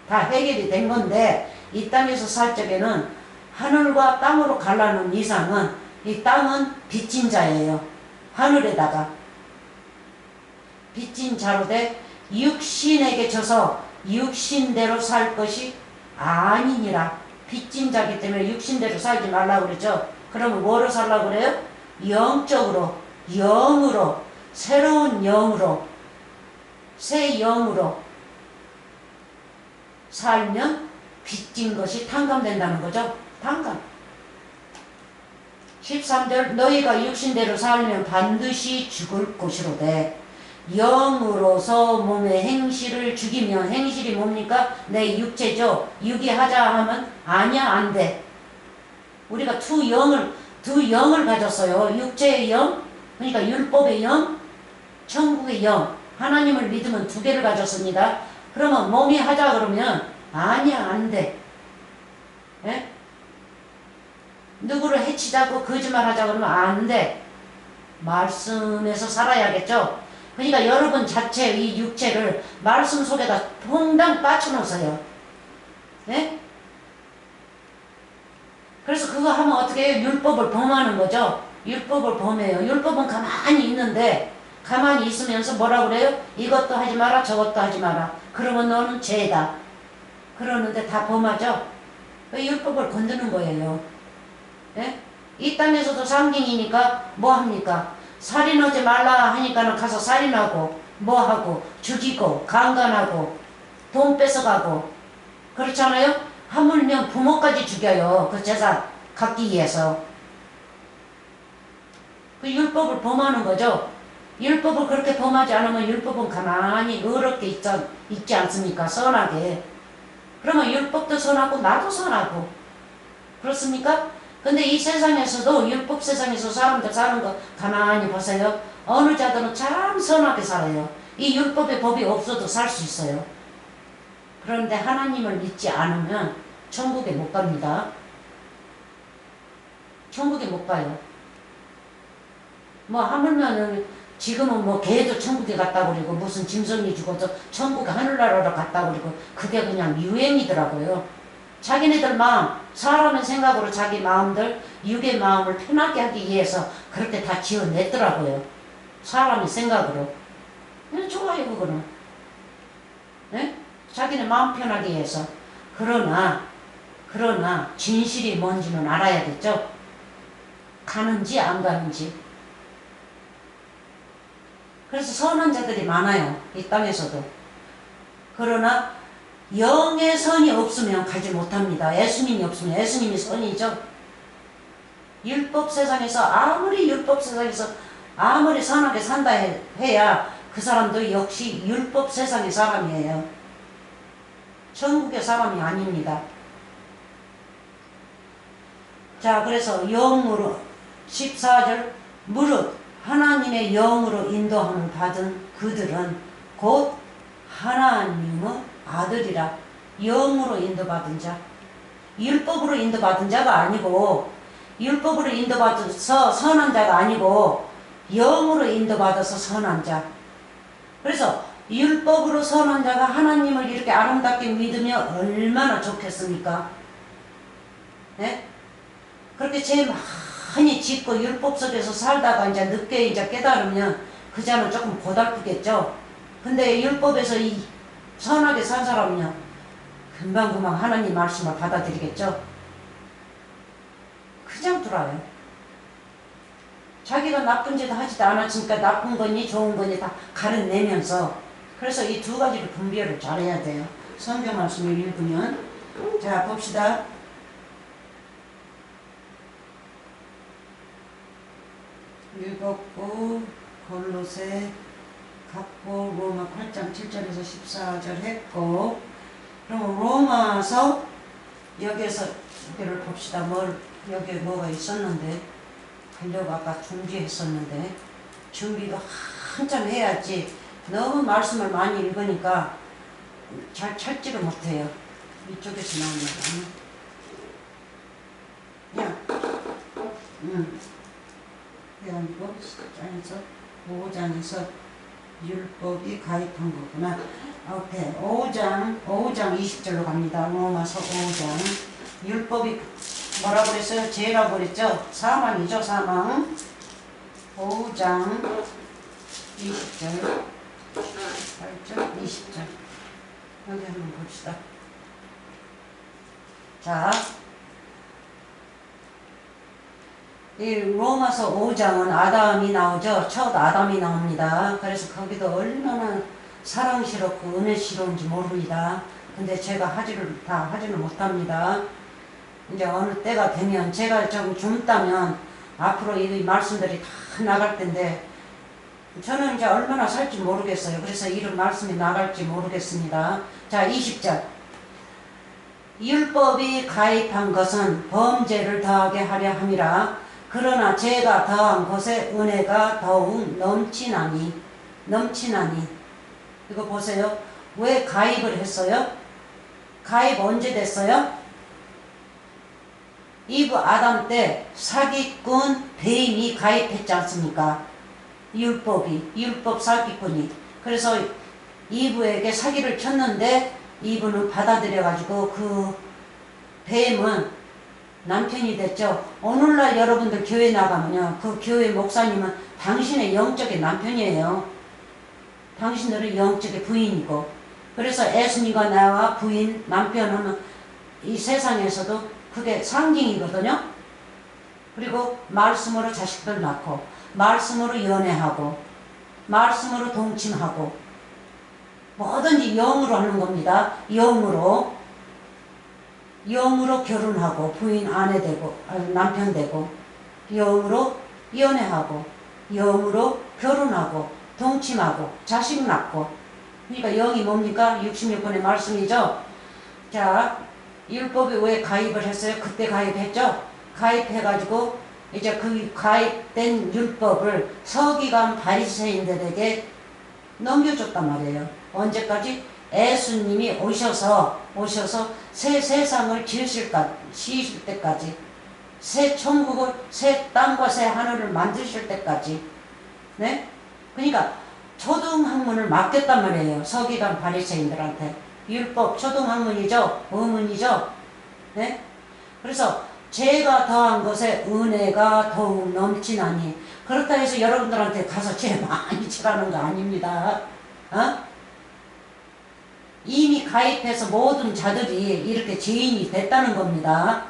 다 해결이 된 건데 이 땅에서 살 적에는 하늘과 땅으로 갈라는 이상은 이 땅은 빚진 자예요. 하늘에다가 빚진 자로 돼 육신에게 져서 육신대로 살 것이 아니니라. 빚진 자기 때문에 육신대로 살지 말라고 그러죠. 그러면 뭐로 살라고 그래요? 영적으로, 영으로, 새로운 영으로, 새 영으로 살면 빚진 것이 탕감된다는 거죠. 탕감. 13절 너희가 육신대로 살면 반드시 죽을 것이로되 영으로서 몸의 행실을 죽이면 행실이 뭡니까? 내 육체죠. 유기하자 하면 아니야 안 돼. 우리가 두 영을 가졌어요. 육체의 영, 그러니까 율법의 영, 천국의 영. 하나님을 믿으면 두 개를 가졌습니다. 그러면 몸이 하자 그러면 아니야 안 돼. 에? 누구를 해치자고 거짓말하자 그러면 안 돼. 말씀에서 살아야겠죠. 그러니까 여러분 자체 이 육체를 말씀 속에다 퐁당 빠쳐놓으세요. 네? 그래서 그거 하면 어떻게 해요? 율법을 범하는 거죠. 율법을 범해요. 율법은 가만히 있는데 가만히 있으면서 뭐라 그래요? 이것도 하지 마라 저것도 하지 마라. 그러면 너는 죄다. 그러는데 다 범하죠. 그 율법을 건드는 거예요. 네? 이 땅에서도 상징이니까 뭐 합니까? 살인하지 말라 하니까는 가서 살인하고 뭐하고 죽이고 강간하고 돈 뺏어가고 그렇잖아요. 하물며 부모까지 죽여요. 그 재산 갖기 위해서. 그 율법을 범하는 거죠. 율법을 그렇게 범하지 않으면 율법은 가만히 의롭게 있지 않습니까? 선하게. 그러면 율법도 선하고 나도 선하고 그렇습니까? 근데 이 세상에서도 율법 세상에서 사람들 사는 거 가만히 보세요. 어느 자들은 참 선하게 살아요. 이 율법의 법이 없어도 살 수 있어요. 그런데 하나님을 믿지 않으면 천국에 못 갑니다. 천국에 못 가요. 뭐 하물면은 지금은 뭐 개도 천국에 갔다 그러고 무슨 짐승이 죽어서 천국에 하늘나라로 갔다 그러고 그게 그냥 유행이더라고요. 자기네들 마음, 사람의 생각으로 자기 마음들, 육의 마음을 편하게 하기 위해서 그렇게 다 지어냈더라고요. 사람의 생각으로. 좋아요, 그거는. 네? 자기네 마음 편하게 위해서. 그러나 진실이 뭔지는 알아야겠죠? 가는지 안 가는지. 그래서 선한 자들이 많아요. 이 땅에서도. 그러나 영의 선이 없으면 가지 못합니다. 예수님이 없으면. 예수님이 선이죠. 율법 세상에서 아무리 선하게 산다 해야 그 사람도 역시 율법 세상의 사람이에요. 천국의 사람이 아닙니다. 자, 그래서 영으로 14절 무릇 하나님의 영으로 인도함을 받은 그들은 곧 하나님의 아들이라. 영으로 인도받은 자. 율법으로 인도받은 자가 아니고 율법으로 인도받아서 선한 자가 아니고 영으로 인도받아서 선한 자. 그래서 율법으로 선한 자가 하나님을 이렇게 아름답게 믿으면 얼마나 좋겠습니까? 네? 그렇게 죄 많이 짓고 율법 속에서 살다가 이제 늦게 이제 깨달으면 그 자는 조금 고달프겠죠. 근데 율법에서 이 선하게 산 사람은요, 금방금방 하나님 말씀을 받아들이겠죠. 그냥 돌아요. 자기가 나쁜 짓도 하지도 않았으니까 나쁜 거니 좋은 거니 다 가려내면서, 그래서 이 두 가지를 분별을 잘해야 돼요. 성경 말씀을 읽으면. 자, 봅시다. 읽었고, 골로새 갔고, 로마 8장 7절에서 14절 했고, 그럼 로마서 여기에서 여기를 봅시다. 여기에 뭐가 있었는데, 하려고 아까 준비했었는데, 준비도 한참 해야지. 너무 말씀을 많이 읽으니까 잘 찾지를 못해요. 이쪽에서 나옵니다. 그냥 그래가지고 5장에서 율법이 가입한 거구나. 오케이. 5장 20절로 갑니다. 로마서 5장. 율법이 뭐라 그랬어요? 죄라고 그랬죠? 사망이죠, 사망. 5장 20절. 8절, 20절. 여기 한번 봅시다. 자, 이 로마서 5장은 아담이 나오죠. 첫 아담이 나옵니다. 그래서 거기도 얼마나 사랑스럽고 은혜스러운지 모릅니다. 근데 제가 다 하지를 못합니다. 이제 어느 때가 되면 제가 좀 젊다면 앞으로 이 말씀들이 다 나갈 텐데 저는 이제 얼마나 살지 모르겠어요. 그래서 이런 말씀이 나갈지 모르겠습니다. 자, 20절. 율법이 가입한 것은 범죄를 더하게 하려 함이라. 그러나 죄가 더한 것에 은혜가 더욱 넘치나니. 이거 보세요. 왜 가입을 했어요? 가입 언제 됐어요? 이브 아담 때 사기꾼 배임이 가입했지 않습니까? 율법 사기꾼이. 그래서 이브에게 사기를 쳤는데 이브는 받아들여가지고 그 뱀은 남편이 됐죠. 오늘날 여러분들 교회 나가면요, 그 교회 목사님은 당신의 영적인 남편이에요. 당신들은 영적인 부인이고. 그래서 애순이가 나와 부인, 남편은 이 세상에서도 그게 상징이거든요. 그리고 말씀으로 자식들 낳고, 말씀으로 연애하고, 말씀으로 동침하고, 뭐든지 영으로 하는 겁니다. 영으로 결혼하고, 부인 아내 되고, 남편 되고, 영으로 연애하고, 영으로 결혼하고, 동침하고, 자식 낳고. 그러니까 영이 뭡니까? 66번의 말씀이죠. 자, 율법에 왜 가입을 했어요? 그때 가입했죠? 가입해가지고 이제 그 가입된 율법을 서기관 바리새인들에게 넘겨줬단 말이에요. 언제까지? 예수님이 오셔서 새 세상을 지으실 때까지, 새 천국을, 새 땅과 새 하늘을 만드실 때까지. 네? 그러니까 초등학문을 맡겼단 말이에요. 서기관 바리새인들한테. 율법 초등학문이죠. 의문이죠. 네? 그래서 죄가 더한 것에 은혜가 더욱 넘치나니. 그렇다 해서 여러분들한테 가서 죄 많이 지라는 거 아닙니다. 이미 가입해서 모든 자들이 이렇게 죄인이 됐다는 겁니다.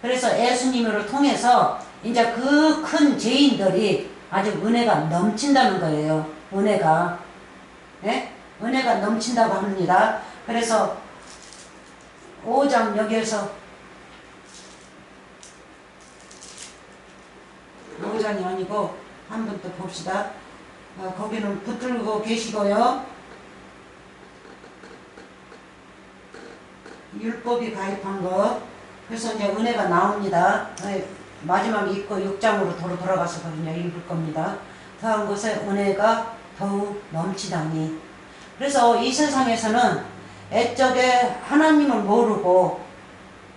그래서 예수님을 통해서 이제 그 큰 죄인들이 아주 은혜가 넘친다는 거예요. 은혜가. 네? 은혜가 넘친다고 합니다. 그래서 5장 여기에서 5장이 아니고 한 번 더 봅시다. 거기는 붙들고 계시고요. 율법이 가입한 것. 그래서 이제 은혜가 나옵니다. 마지막 읽고 6장으로 돌아가서 그냥 읽을 겁니다. 더한 것에 은혜가 더욱 넘치다니. 그래서 이 세상에서는 애적에 하나님을 모르고,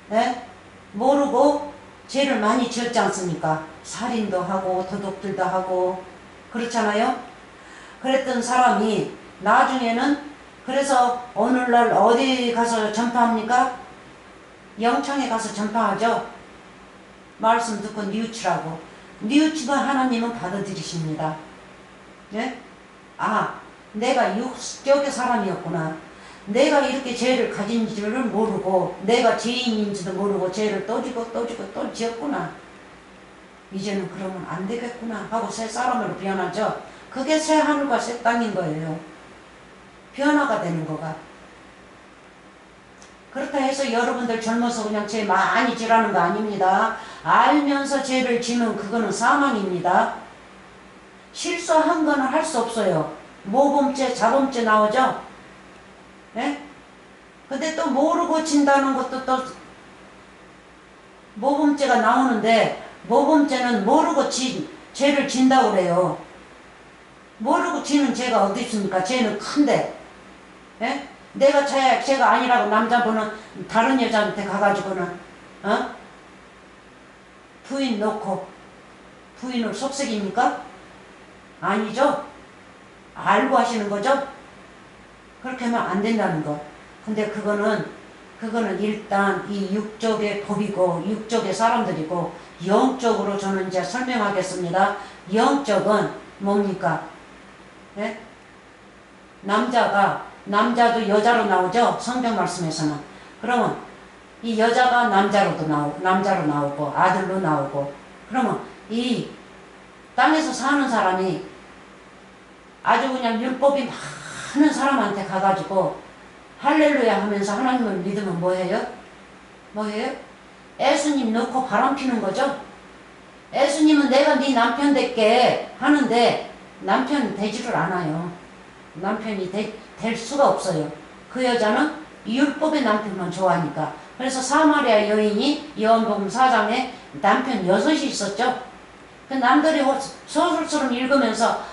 네? 모르고 죄를 많이 지었지 않습니까? 살인도 하고 도둑질도 하고 그렇잖아요. 그랬던 사람이 나중에는, 그래서 오늘날 어디 가서 전파합니까? 영창에 가서 전파하죠. 말씀 듣고 뉘우치라고. 뉘우치면 하나님은 받아들이십니다. 네? 아, 내가 육적의 사람이었구나. 내가 이렇게 죄를 가진지를 모르고 내가 죄인인지도 모르고 죄를 또 지고 또 지고 또 지었구나. 이제는 그러면 안 되겠구나 하고 새 사람으로 변하죠. 그게 새 하늘과 새 땅인 거예요. 변화가 되는 거가. 그렇다 해서 여러분들 젊어서 그냥 죄 많이 지라는 거 아닙니다. 알면서 죄를 지면 그거는 사망입니다. 실수한 거는 할 수 없어요. 모범죄, 자범죄 나오죠? 예? 근데 또 모르고 진다는 것도 또 모범죄가 나오는데, 모범죄는 모르고 죄를 진다고 그래요. 모르고 지는 죄가 어디 있습니까? 죄는 큰데. 예? 내가 죄가 아니라고 남자분은 다른 여자한테 가가지고는 부인 놓고 부인을 속삭입니까? 아니죠? 알고 하시는 거죠? 그렇게 하면 안 된다는 거. 근데 그거는 일단 이 육적의 법이고 육적의 사람들이고, 영적으로 저는 이제 설명하겠습니다. 영적은 뭡니까? 네? 남자도 여자로 나오죠? 성경 말씀에서는. 그러면 이 여자가 남자로 나오고 아들로 나오고, 그러면 이 땅에서 사는 사람이 아주 그냥 율법이 많은 사람한테 가가지고 할렐루야 하면서 하나님을 믿으면 뭐해요? 예수님 넣고 바람 피는 거죠? 예수님은 내가 네 남편 될게 하는데 남편 되지를 않아요. 남편이 될 수가 없어요. 그 여자는 율법의 남편만 좋아하니까. 그래서 사마리아 여인이 요한복음 4장에 남편 6이 있었죠. 그 남들이 소설처럼 읽으면서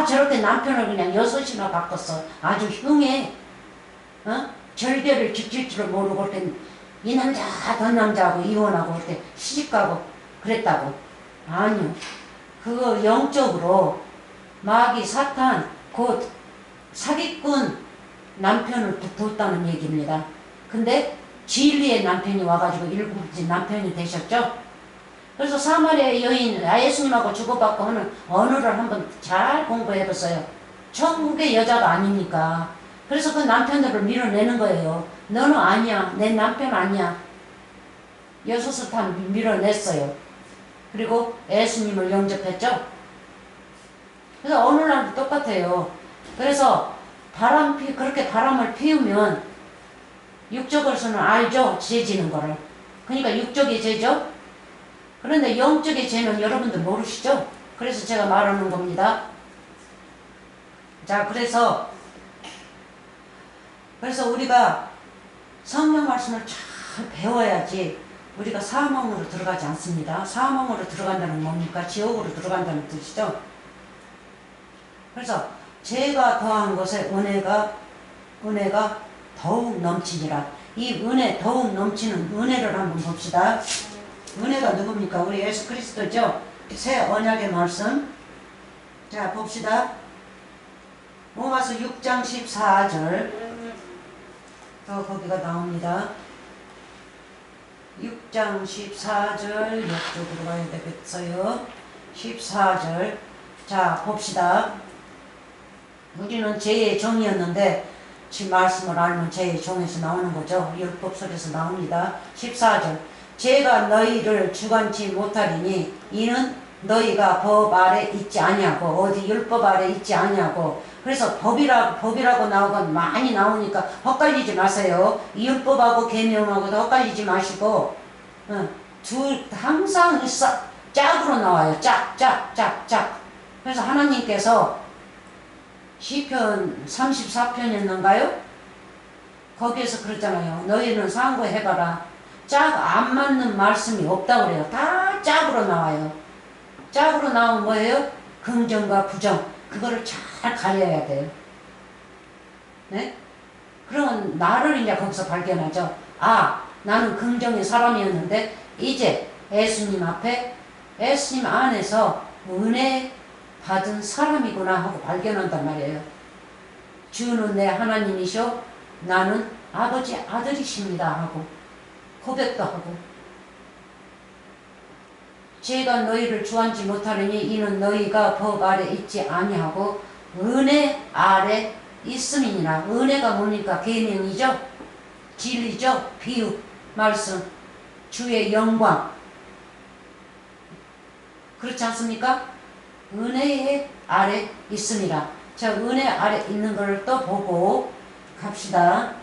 저렇게 남편을 그냥 6이나 바꿨어. 아주 흉해. 절개를 지킬 줄을 모르고 이렇게 이 남자 저 남자하고 이혼하고 이렇게 시집가고 그랬다고. 아니요. 그거 영적으로 마귀 사탄 곧 사기꾼 남편을 붙었다는 얘기입니다. 근데 진리의 남편이 와가지고 일곱째 남편이 되셨죠. 그래서 사마리아 여인 예수님하고 주고받고 하는 언어를 한번 잘 공부해봤어요. 천국의 여자가 아니니까. 그래서 그 남편들을 밀어내는 거예요. 너는 아니야. 내 남편 아니야. 6을 다 밀어냈어요. 그리고 예수님을 영접했죠. 그래서 어느 날도 똑같아요. 그래서 그렇게 바람을 피우면 육적으로서는 알죠. 죄 지는 거를. 그러니까 육적이 죄죠. 그런데 영적의 죄는 여러분들 모르시죠? 그래서 제가 말하는 겁니다. 자, 그래서 우리가 성경 말씀을 잘 배워야지 우리가 사망으로 들어가지 않습니다. 사망으로 들어간다는 뭡니까? 지옥으로 들어간다는 뜻이죠. 그래서 죄가 더한 것에 은혜가 더욱 넘치니라. 이 더욱 넘치는 은혜를 한번 봅시다. 은혜가 누굽니까? 우리 예수 그리스도죠. 새 언약의 말씀. 자, 봅시다. 로마서 6장 14절. 거기가 나옵니다. 6장 14절 이쪽으로 가야 되겠어요. 14절. 자, 봅시다. 우리는 죄의 종이었는데 지금 말씀을 알면 죄의 종에서 나오는 거죠. 율법 속에서 나옵니다. 14절. 죄가 너희를 주관치 못하리니 이는 너희가 법 아래 있지 아니하고 어디 율법 아래 있지 아니하고. 그래서 법이라고 나오건 많이 나오니까 헛갈리지 마세요. 율법하고 계명하고도 헛갈리지 마시고 항상 짝으로 나와요. 짝. 그래서 하나님께서 시편 34편이었는가요? 거기에서 그랬잖아요. 너희는 상고해봐라. 짝 안 맞는 말씀이 없다고 그래요. 다 짝으로 나와요. 짝으로 나오면 뭐예요? 긍정과 부정. 그거를 잘 가려야 돼요. 네? 그러면 나를 이제 거기서 발견하죠. 나는 긍정의 사람이었는데 이제 예수님 앞에 예수님 안에서 은혜 받은 사람이구나 하고 발견한단 말이에요. 주는 내 하나님이시오 나는 아버지 아들이십니다 하고 고백도 하고 죄가 너희를 주한지 못하느니 이는 너희가 법 아래 있지 아니하고 은혜 아래 있음이니라. 은혜가 뭡니까? 계명이죠. 진리죠. 비유, 말씀, 주의 영광. 그렇지 않습니까? 은혜의 아래 있음이라. 자, 은혜 아래 있는 걸 또 보고 갑시다.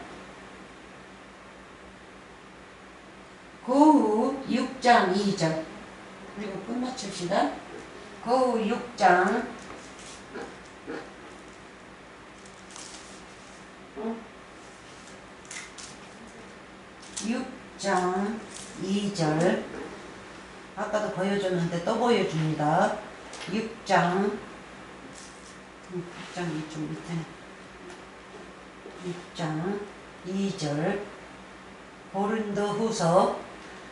그 후 6장 2절. 그리고 끝마칩시다. 그 후 6장 6장 2절. 아까도 보여줬는데 또 보여줍니다. 6장 2쪽 밑에 6장 2절. 고린도후서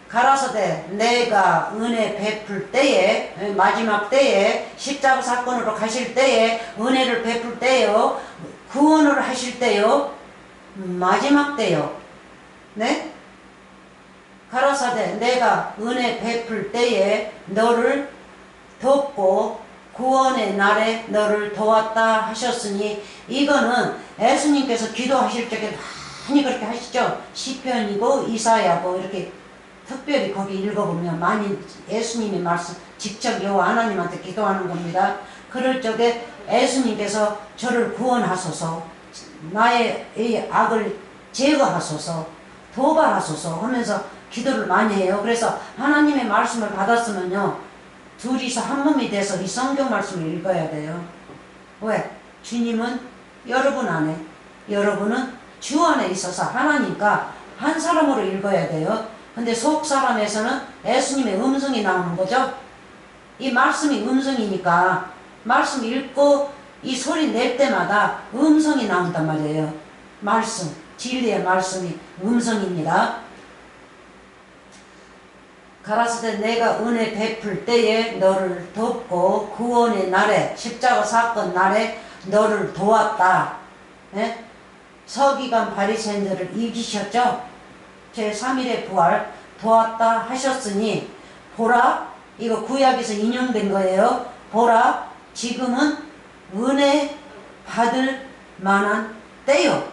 가라사대 내가 은혜 베풀 때에, 마지막 때에, 십자가 사건으로 가실 때에, 은혜를 베풀 때요, 구원을 하실 때요, 마지막 때요. 네? 가라사대 내가 은혜 베풀 때에 너를 돕고 구원의 날에 너를 도왔다 하셨으니, 이거는 예수님께서 기도하실 적에 많이 그렇게 하시죠. 시편이고 이사야고 이렇게 특별히 거기 읽어보면 많이 예수님의 말씀 직접 여호와 하나님한테 기도하는 겁니다. 그럴 적에 예수님께서 저를 구원하소서, 나의 이 악을 제거하소서, 도발하소서 하면서 기도를 많이 해요. 그래서 하나님의 말씀을 받았으면요, 둘이서 한 몸이 돼서 이 성경 말씀을 읽어야 돼요. 왜? 주님은 여러분 안에, 여러분은 주 안에 있어서 하나님과 한 사람으로 읽어야 돼요. 근데 속 사람에서는 예수님의 음성이 나오는 거죠. 이 말씀이 음성이니까 말씀 읽고 이 소리 낼 때마다 음성이 나온단 말이에요. 말씀, 진리의 말씀이 음성입니다. 가라사대 내가 은혜 베풀 때에 너를 돕고 구원의 날에, 십자가 사건 날에 너를 도왔다. 네? 서기관 바리새인들을 이기셨죠. 제3일의 부활 도왔다 하셨으니, 보라, 이거 구약에서 인용된 거예요. 보라, 지금은 은혜 받을 만한 때요.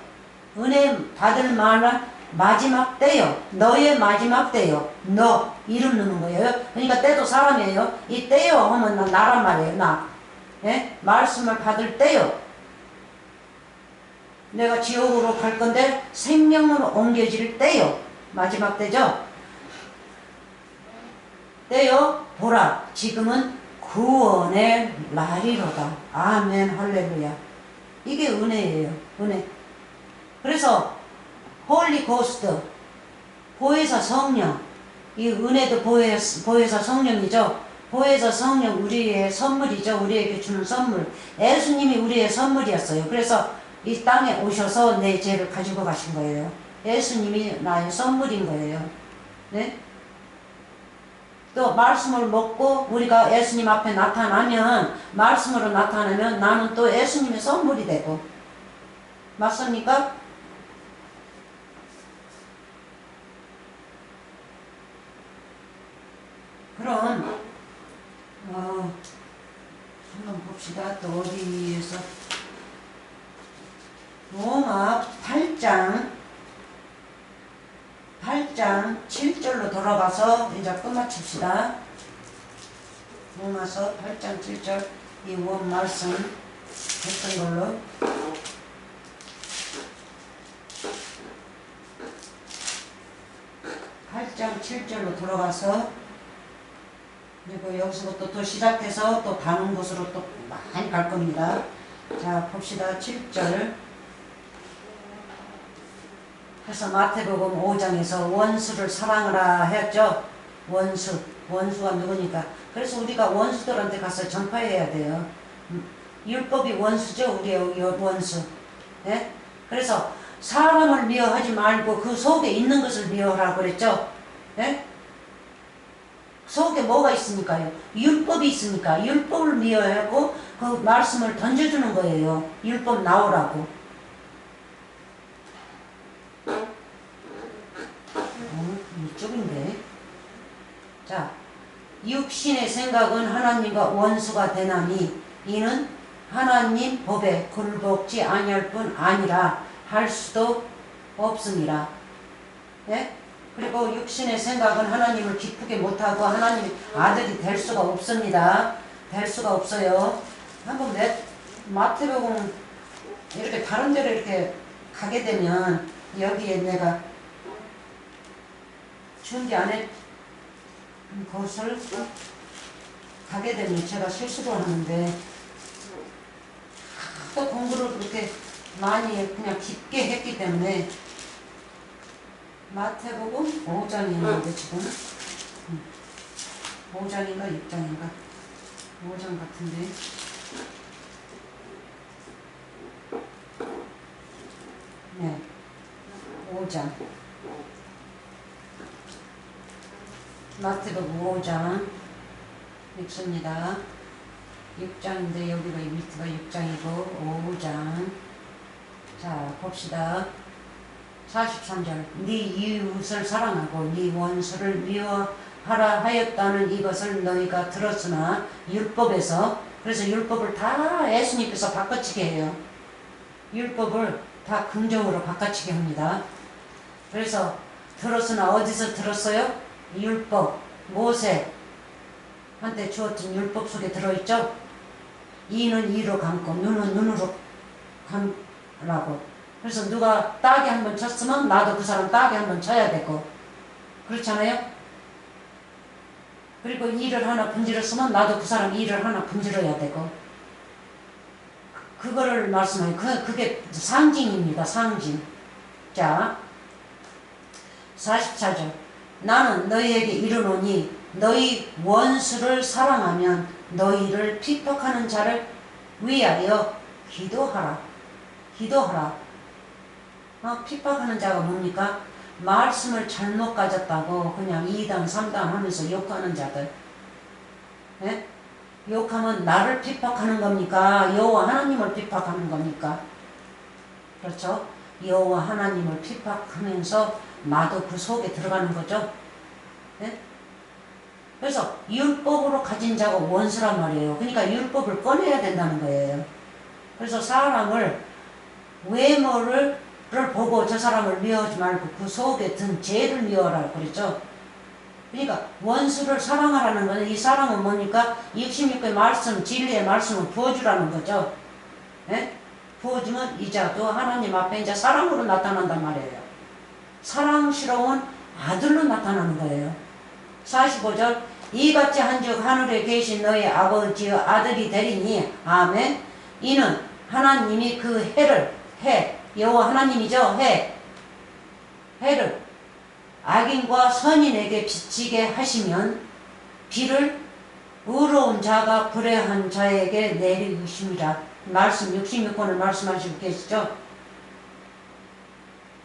은혜 받을 만한 마지막 때요. 너의 마지막 때요. 너 이름 넣는 거예요. 그러니까 때도 사람이에요. 이 때요 하면 나란 말이에요. 나. 예? 말씀을 받을 때요. 내가 지옥으로 갈 건데 생명으로 옮겨질 때요. 마지막 때죠. 때요. 보라, 지금은 구원의 날이로다. 아멘, 할렐루야. 이게 은혜예요. 은혜. 그래서 홀리 고스트, 보혜사 성령, 이 은혜도 보혜사 성령이죠. 보혜사 성령 우리의 선물이죠. 우리에게 주는 선물. 예수님이 우리의 선물이었어요. 그래서 이 땅에 오셔서 내 죄를 가지고 가신 거예요. 예수님이 나의 선물인 거예요. 네? 또 말씀을 먹고 우리가 예수님 앞에 나타나면, 말씀으로 나타나면 나는 또 예수님의 선물이 되고. 맞습니까? 그럼 한번 봅시다. 또 어디에서 로마 8장 7절로 돌아가서 이제 끝마칩시다. 로마서 8장 7절 이 원 말씀 했던 걸로. (8장 7절로) 돌아가서, 그리고 여기서부터 또 시작해서 또 다른 곳으로 또 많이 갈 겁니다. 자, 봅시다. 7절. 그래서 마태복음 5장에서 원수를 사랑하라 했죠. 원수가 누구니까. 그래서 우리가 원수들한테 가서 전파해야 돼요. 율법이 원수죠. 우리의 원수. 네? 그래서 사람을 미워하지 말고 그 속에 있는 것을 미워하라고 그랬죠. 네? 속에 뭐가 있으니까요? 율법이 있으니까 율법을 미워하고 그 말씀을 던져주는 거예요. 율법 나오라고. 육신의 생각은 하나님과 원수가 되나니 이는 하나님 법에 굴복지 아니할 뿐 아니라 할 수도 없습니다. 예? 그리고 육신의 생각은 하나님을 기쁘게 못하고 하나님의 아들이 될 수가 없습니다. 될 수가 없어요. 한번 마태복음 이렇게 다른 데로 이렇게 가게 되면 여기에 내가 준비 안 해 것을 가게 되면 제가 실수를 하는데 또 공부를 그렇게 많이 그냥 깊게 했기 때문에 마태복음 5장이었는데 지금 5장인가 6장인가 5장 같은데 네 5장 마태복음 5장 읽습니다. 6장인데 여기가 밑에가 6장이고 5장 자 봅시다. 43절 네 이웃을 사랑하고 네 원수를 미워하라 하였다는 이것을 너희가 들었으나 율법에서 그래서 율법을 다 예수님께서 바꿔치게 해요. 율법을 다 긍정으로 바꿔치게 합니다. 그래서 들었으나 어디서 들었어요? 율법 모세 한테 주었던 율법 속에 들어있죠. 이는 이로 감고 눈은 눈으로 감라고. 그래서 누가 따게 한번 쳤으면 나도 그 사람 따게 한번 쳐야 되고 그렇잖아요. 그리고 이를 하나 분질렀으면 나도 그 사람 이를 하나 분질러야 되고 그거를 말씀해요. 그게 상징입니다. 상징. 자 44절 나는 너희에게 이르노니 너희 원수를 사랑하면 너희를 핍박하는 자를 위하여 기도하라. 기도하라. 핍박하는 자가 뭡니까? 말씀을 잘못 가졌다고 그냥 2단 3단 하면서 욕하는 자들. 예? 욕하면 나를 핍박하는 겁니까? 여호와 하나님을 핍박하는 겁니까? 그렇죠? 여호와 하나님을 핍박하면서 나도 그 속에 들어가는 거죠. 예? 그래서 율법으로 가진 자가 원수란 말이에요. 그러니까 율법을 꺼내야 된다는 거예요. 그래서 사람을 외모를 보고 저 사람을 미워하지 말고 그 속에 든 죄를 미워하라고 그랬죠. 그러니까 원수를 사랑하라는 거는 이 사랑은 뭡니까? 66의 말씀, 진리의 말씀을 부어주라는 거죠. 예? 부어주면 이자도 하나님 앞에 이제 사랑으로 나타난단 말이에요. 사랑스러운 아들로 나타나는 거예요. 45절 이같이 한즉 하늘에 계신 너희 아버지의 아들이 되리니 아멘. 이는 하나님이 그 해를 여호와 하나님이죠. 해를 악인과 선인에게 비치게 하시면 비를 의로운 자가 불의한 자에게 내리우심이라. 말씀 66권을 말씀하시고 계시죠.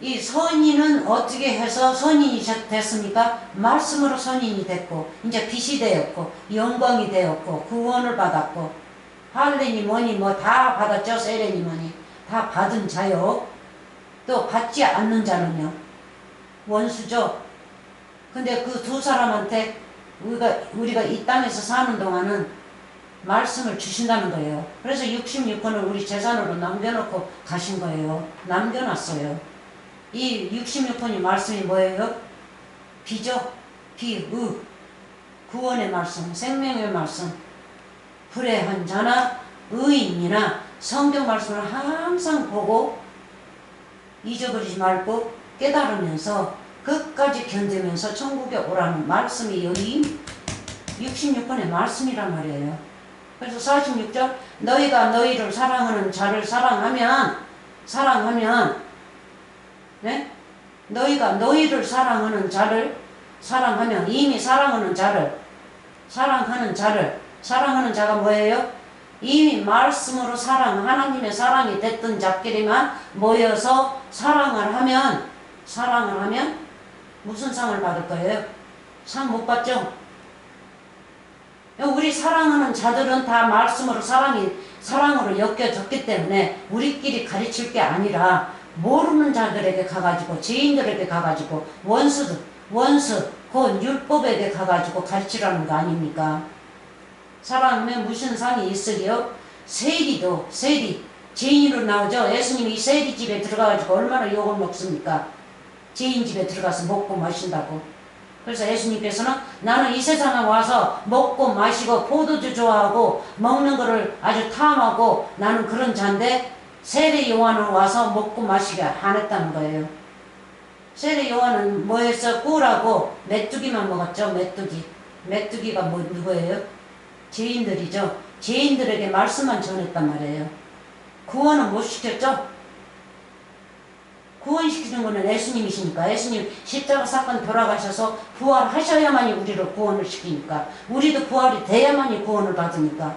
이 선인은 어떻게 해서 선인이 됐습니까? 말씀으로 선인이 됐고 이제 빛이 되었고 영광이 되었고 구원을 받았고 할례니 뭐니 뭐 다 받았죠. 세례니 뭐니 다 받은 자요. 또 받지 않는 자는요 원수죠. 근데 그 두 사람한테 우리가 이 땅에서 사는 동안은 말씀을 주신다는 거예요. 그래서 66권을 우리 재산으로 남겨놓고 가신 거예요. 남겨놨어요. 이 66권이 말씀이 뭐예요? 비죠. 구원의 말씀, 생명의 말씀. 불의한 자나 의인이나 성경 말씀을 항상 보고 잊어버리지 말고 깨달으면서 끝까지 견디면서 천국에 오라는 말씀이 여기 66권의 말씀이란 말이에요. 그래서 46절 너희가 너희를 사랑하는 자를 사랑하면 네? 너희가 너희를 사랑하는 자를 사랑하면 이미 사랑하는 자가 뭐예요? 이미 말씀으로 하나님의 사랑이 됐던 자끼리만 모여서 사랑을 하면 무슨 상을 받을 거예요? 상 못 받죠? 우리 사랑하는 자들은 다 말씀으로 사랑으로 엮여졌기 때문에 우리끼리 가르칠 게 아니라 모르는 자들에게 가가지고 죄인들에게 가가지고 원수 그건 율법에게 가가지고 가르치라는 거 아닙니까? 사람은 무슨 상이 있으리요? 세리도 세리 죄인으로 나오죠. 예수님이 세리 집에 들어가가지고 얼마나 욕을 먹습니까? 죄인 집에 들어가서 먹고 마신다고. 그래서 예수님께서는 나는 이 세상에 와서 먹고 마시고 포도주 좋아하고 먹는 거를 아주 탐하고 나는 그런 자인데 세례 요한은 와서 먹고 마시게 안 했다는 거예요. 세례 요한은 뭐 했어? 꿀하고 메뚜기만 먹었죠. 메뚜기가 누구예요? 죄인들이죠. 죄인들에게 말씀만 전했단 말이에요. 구원은 못 시켰죠? 구원시키는 거는 예수님이시니까. 예수님 십자가 사건 돌아가셔서 부활하셔야만이 우리를 구원을 시키니까. 우리도 부활이 돼야만이 구원을 받으니까.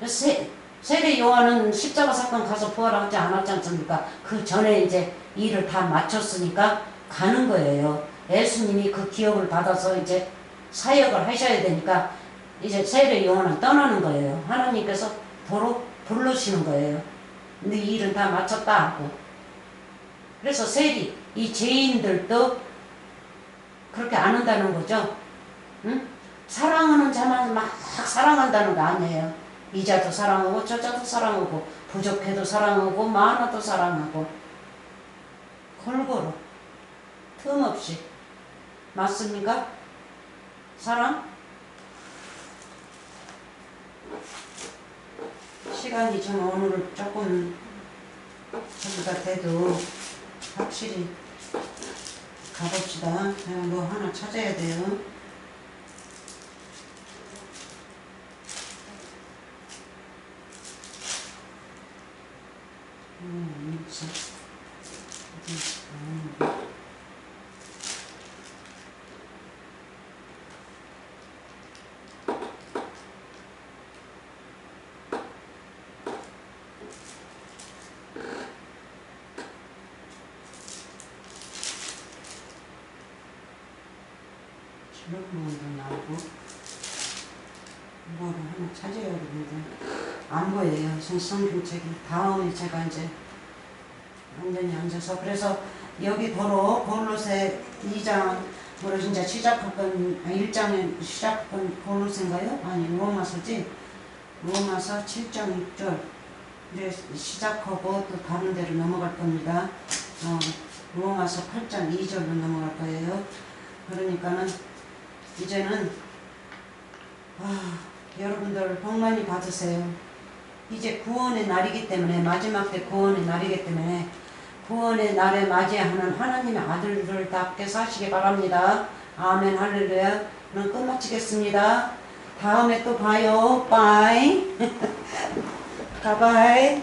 세례 요한은 십자가 사건 가서 부활하지 않았지 않습니까? 그 전에 이제 일을 다 마쳤으니까 가는 거예요. 예수님이 그 기업을 받아서 이제 사역을 하셔야 되니까 이제 세례 요한은 떠나는 거예요. 하나님께서 도로 부르시는 거예요. 근데 이 일은 다 마쳤다 하고. 그래서 세리, 이 죄인들도 그렇게 안 한다는 거죠. 응? 사랑하는 자만 막 사랑한다는 거 아니에요. 이자도 사랑하고 저자도 사랑하고 부족해도 사랑하고 많아도 사랑하고 골고루 틈없이. 맞습니까? 사랑? 시간이 좀 오늘 조금 저기가 돼도 확실히 가봅시다. 그냥 뭐 하나 찾아야 돼요. 주먹만도 나오고 뭐를 하나 찾아야 되는데 안 보여요. 성경책이. 다음에 제가 이제 완전히 앉아서. 그래서 여기 도로 골로새 2장으로 이제 시작했던 1장에 시작했던 골로새인가요? 아니 로마서지. 로마서 7장 6절 이제 시작하고 또 다른 데로 넘어갈 겁니다. 로마서 8장 2절로 넘어갈 거예요. 그러니까는 이제는 여러분들 복 많이 받으세요. 이제 구원의 날이기 때문에, 마지막 때 구원의 날이기 때문에 구원의 날에 맞이하는 하나님의 아들들답게 사시기 바랍니다. 아멘. 할렐루야. 오늘 끝마치겠습니다. 다음에 또 봐요. 빠이. 가바이.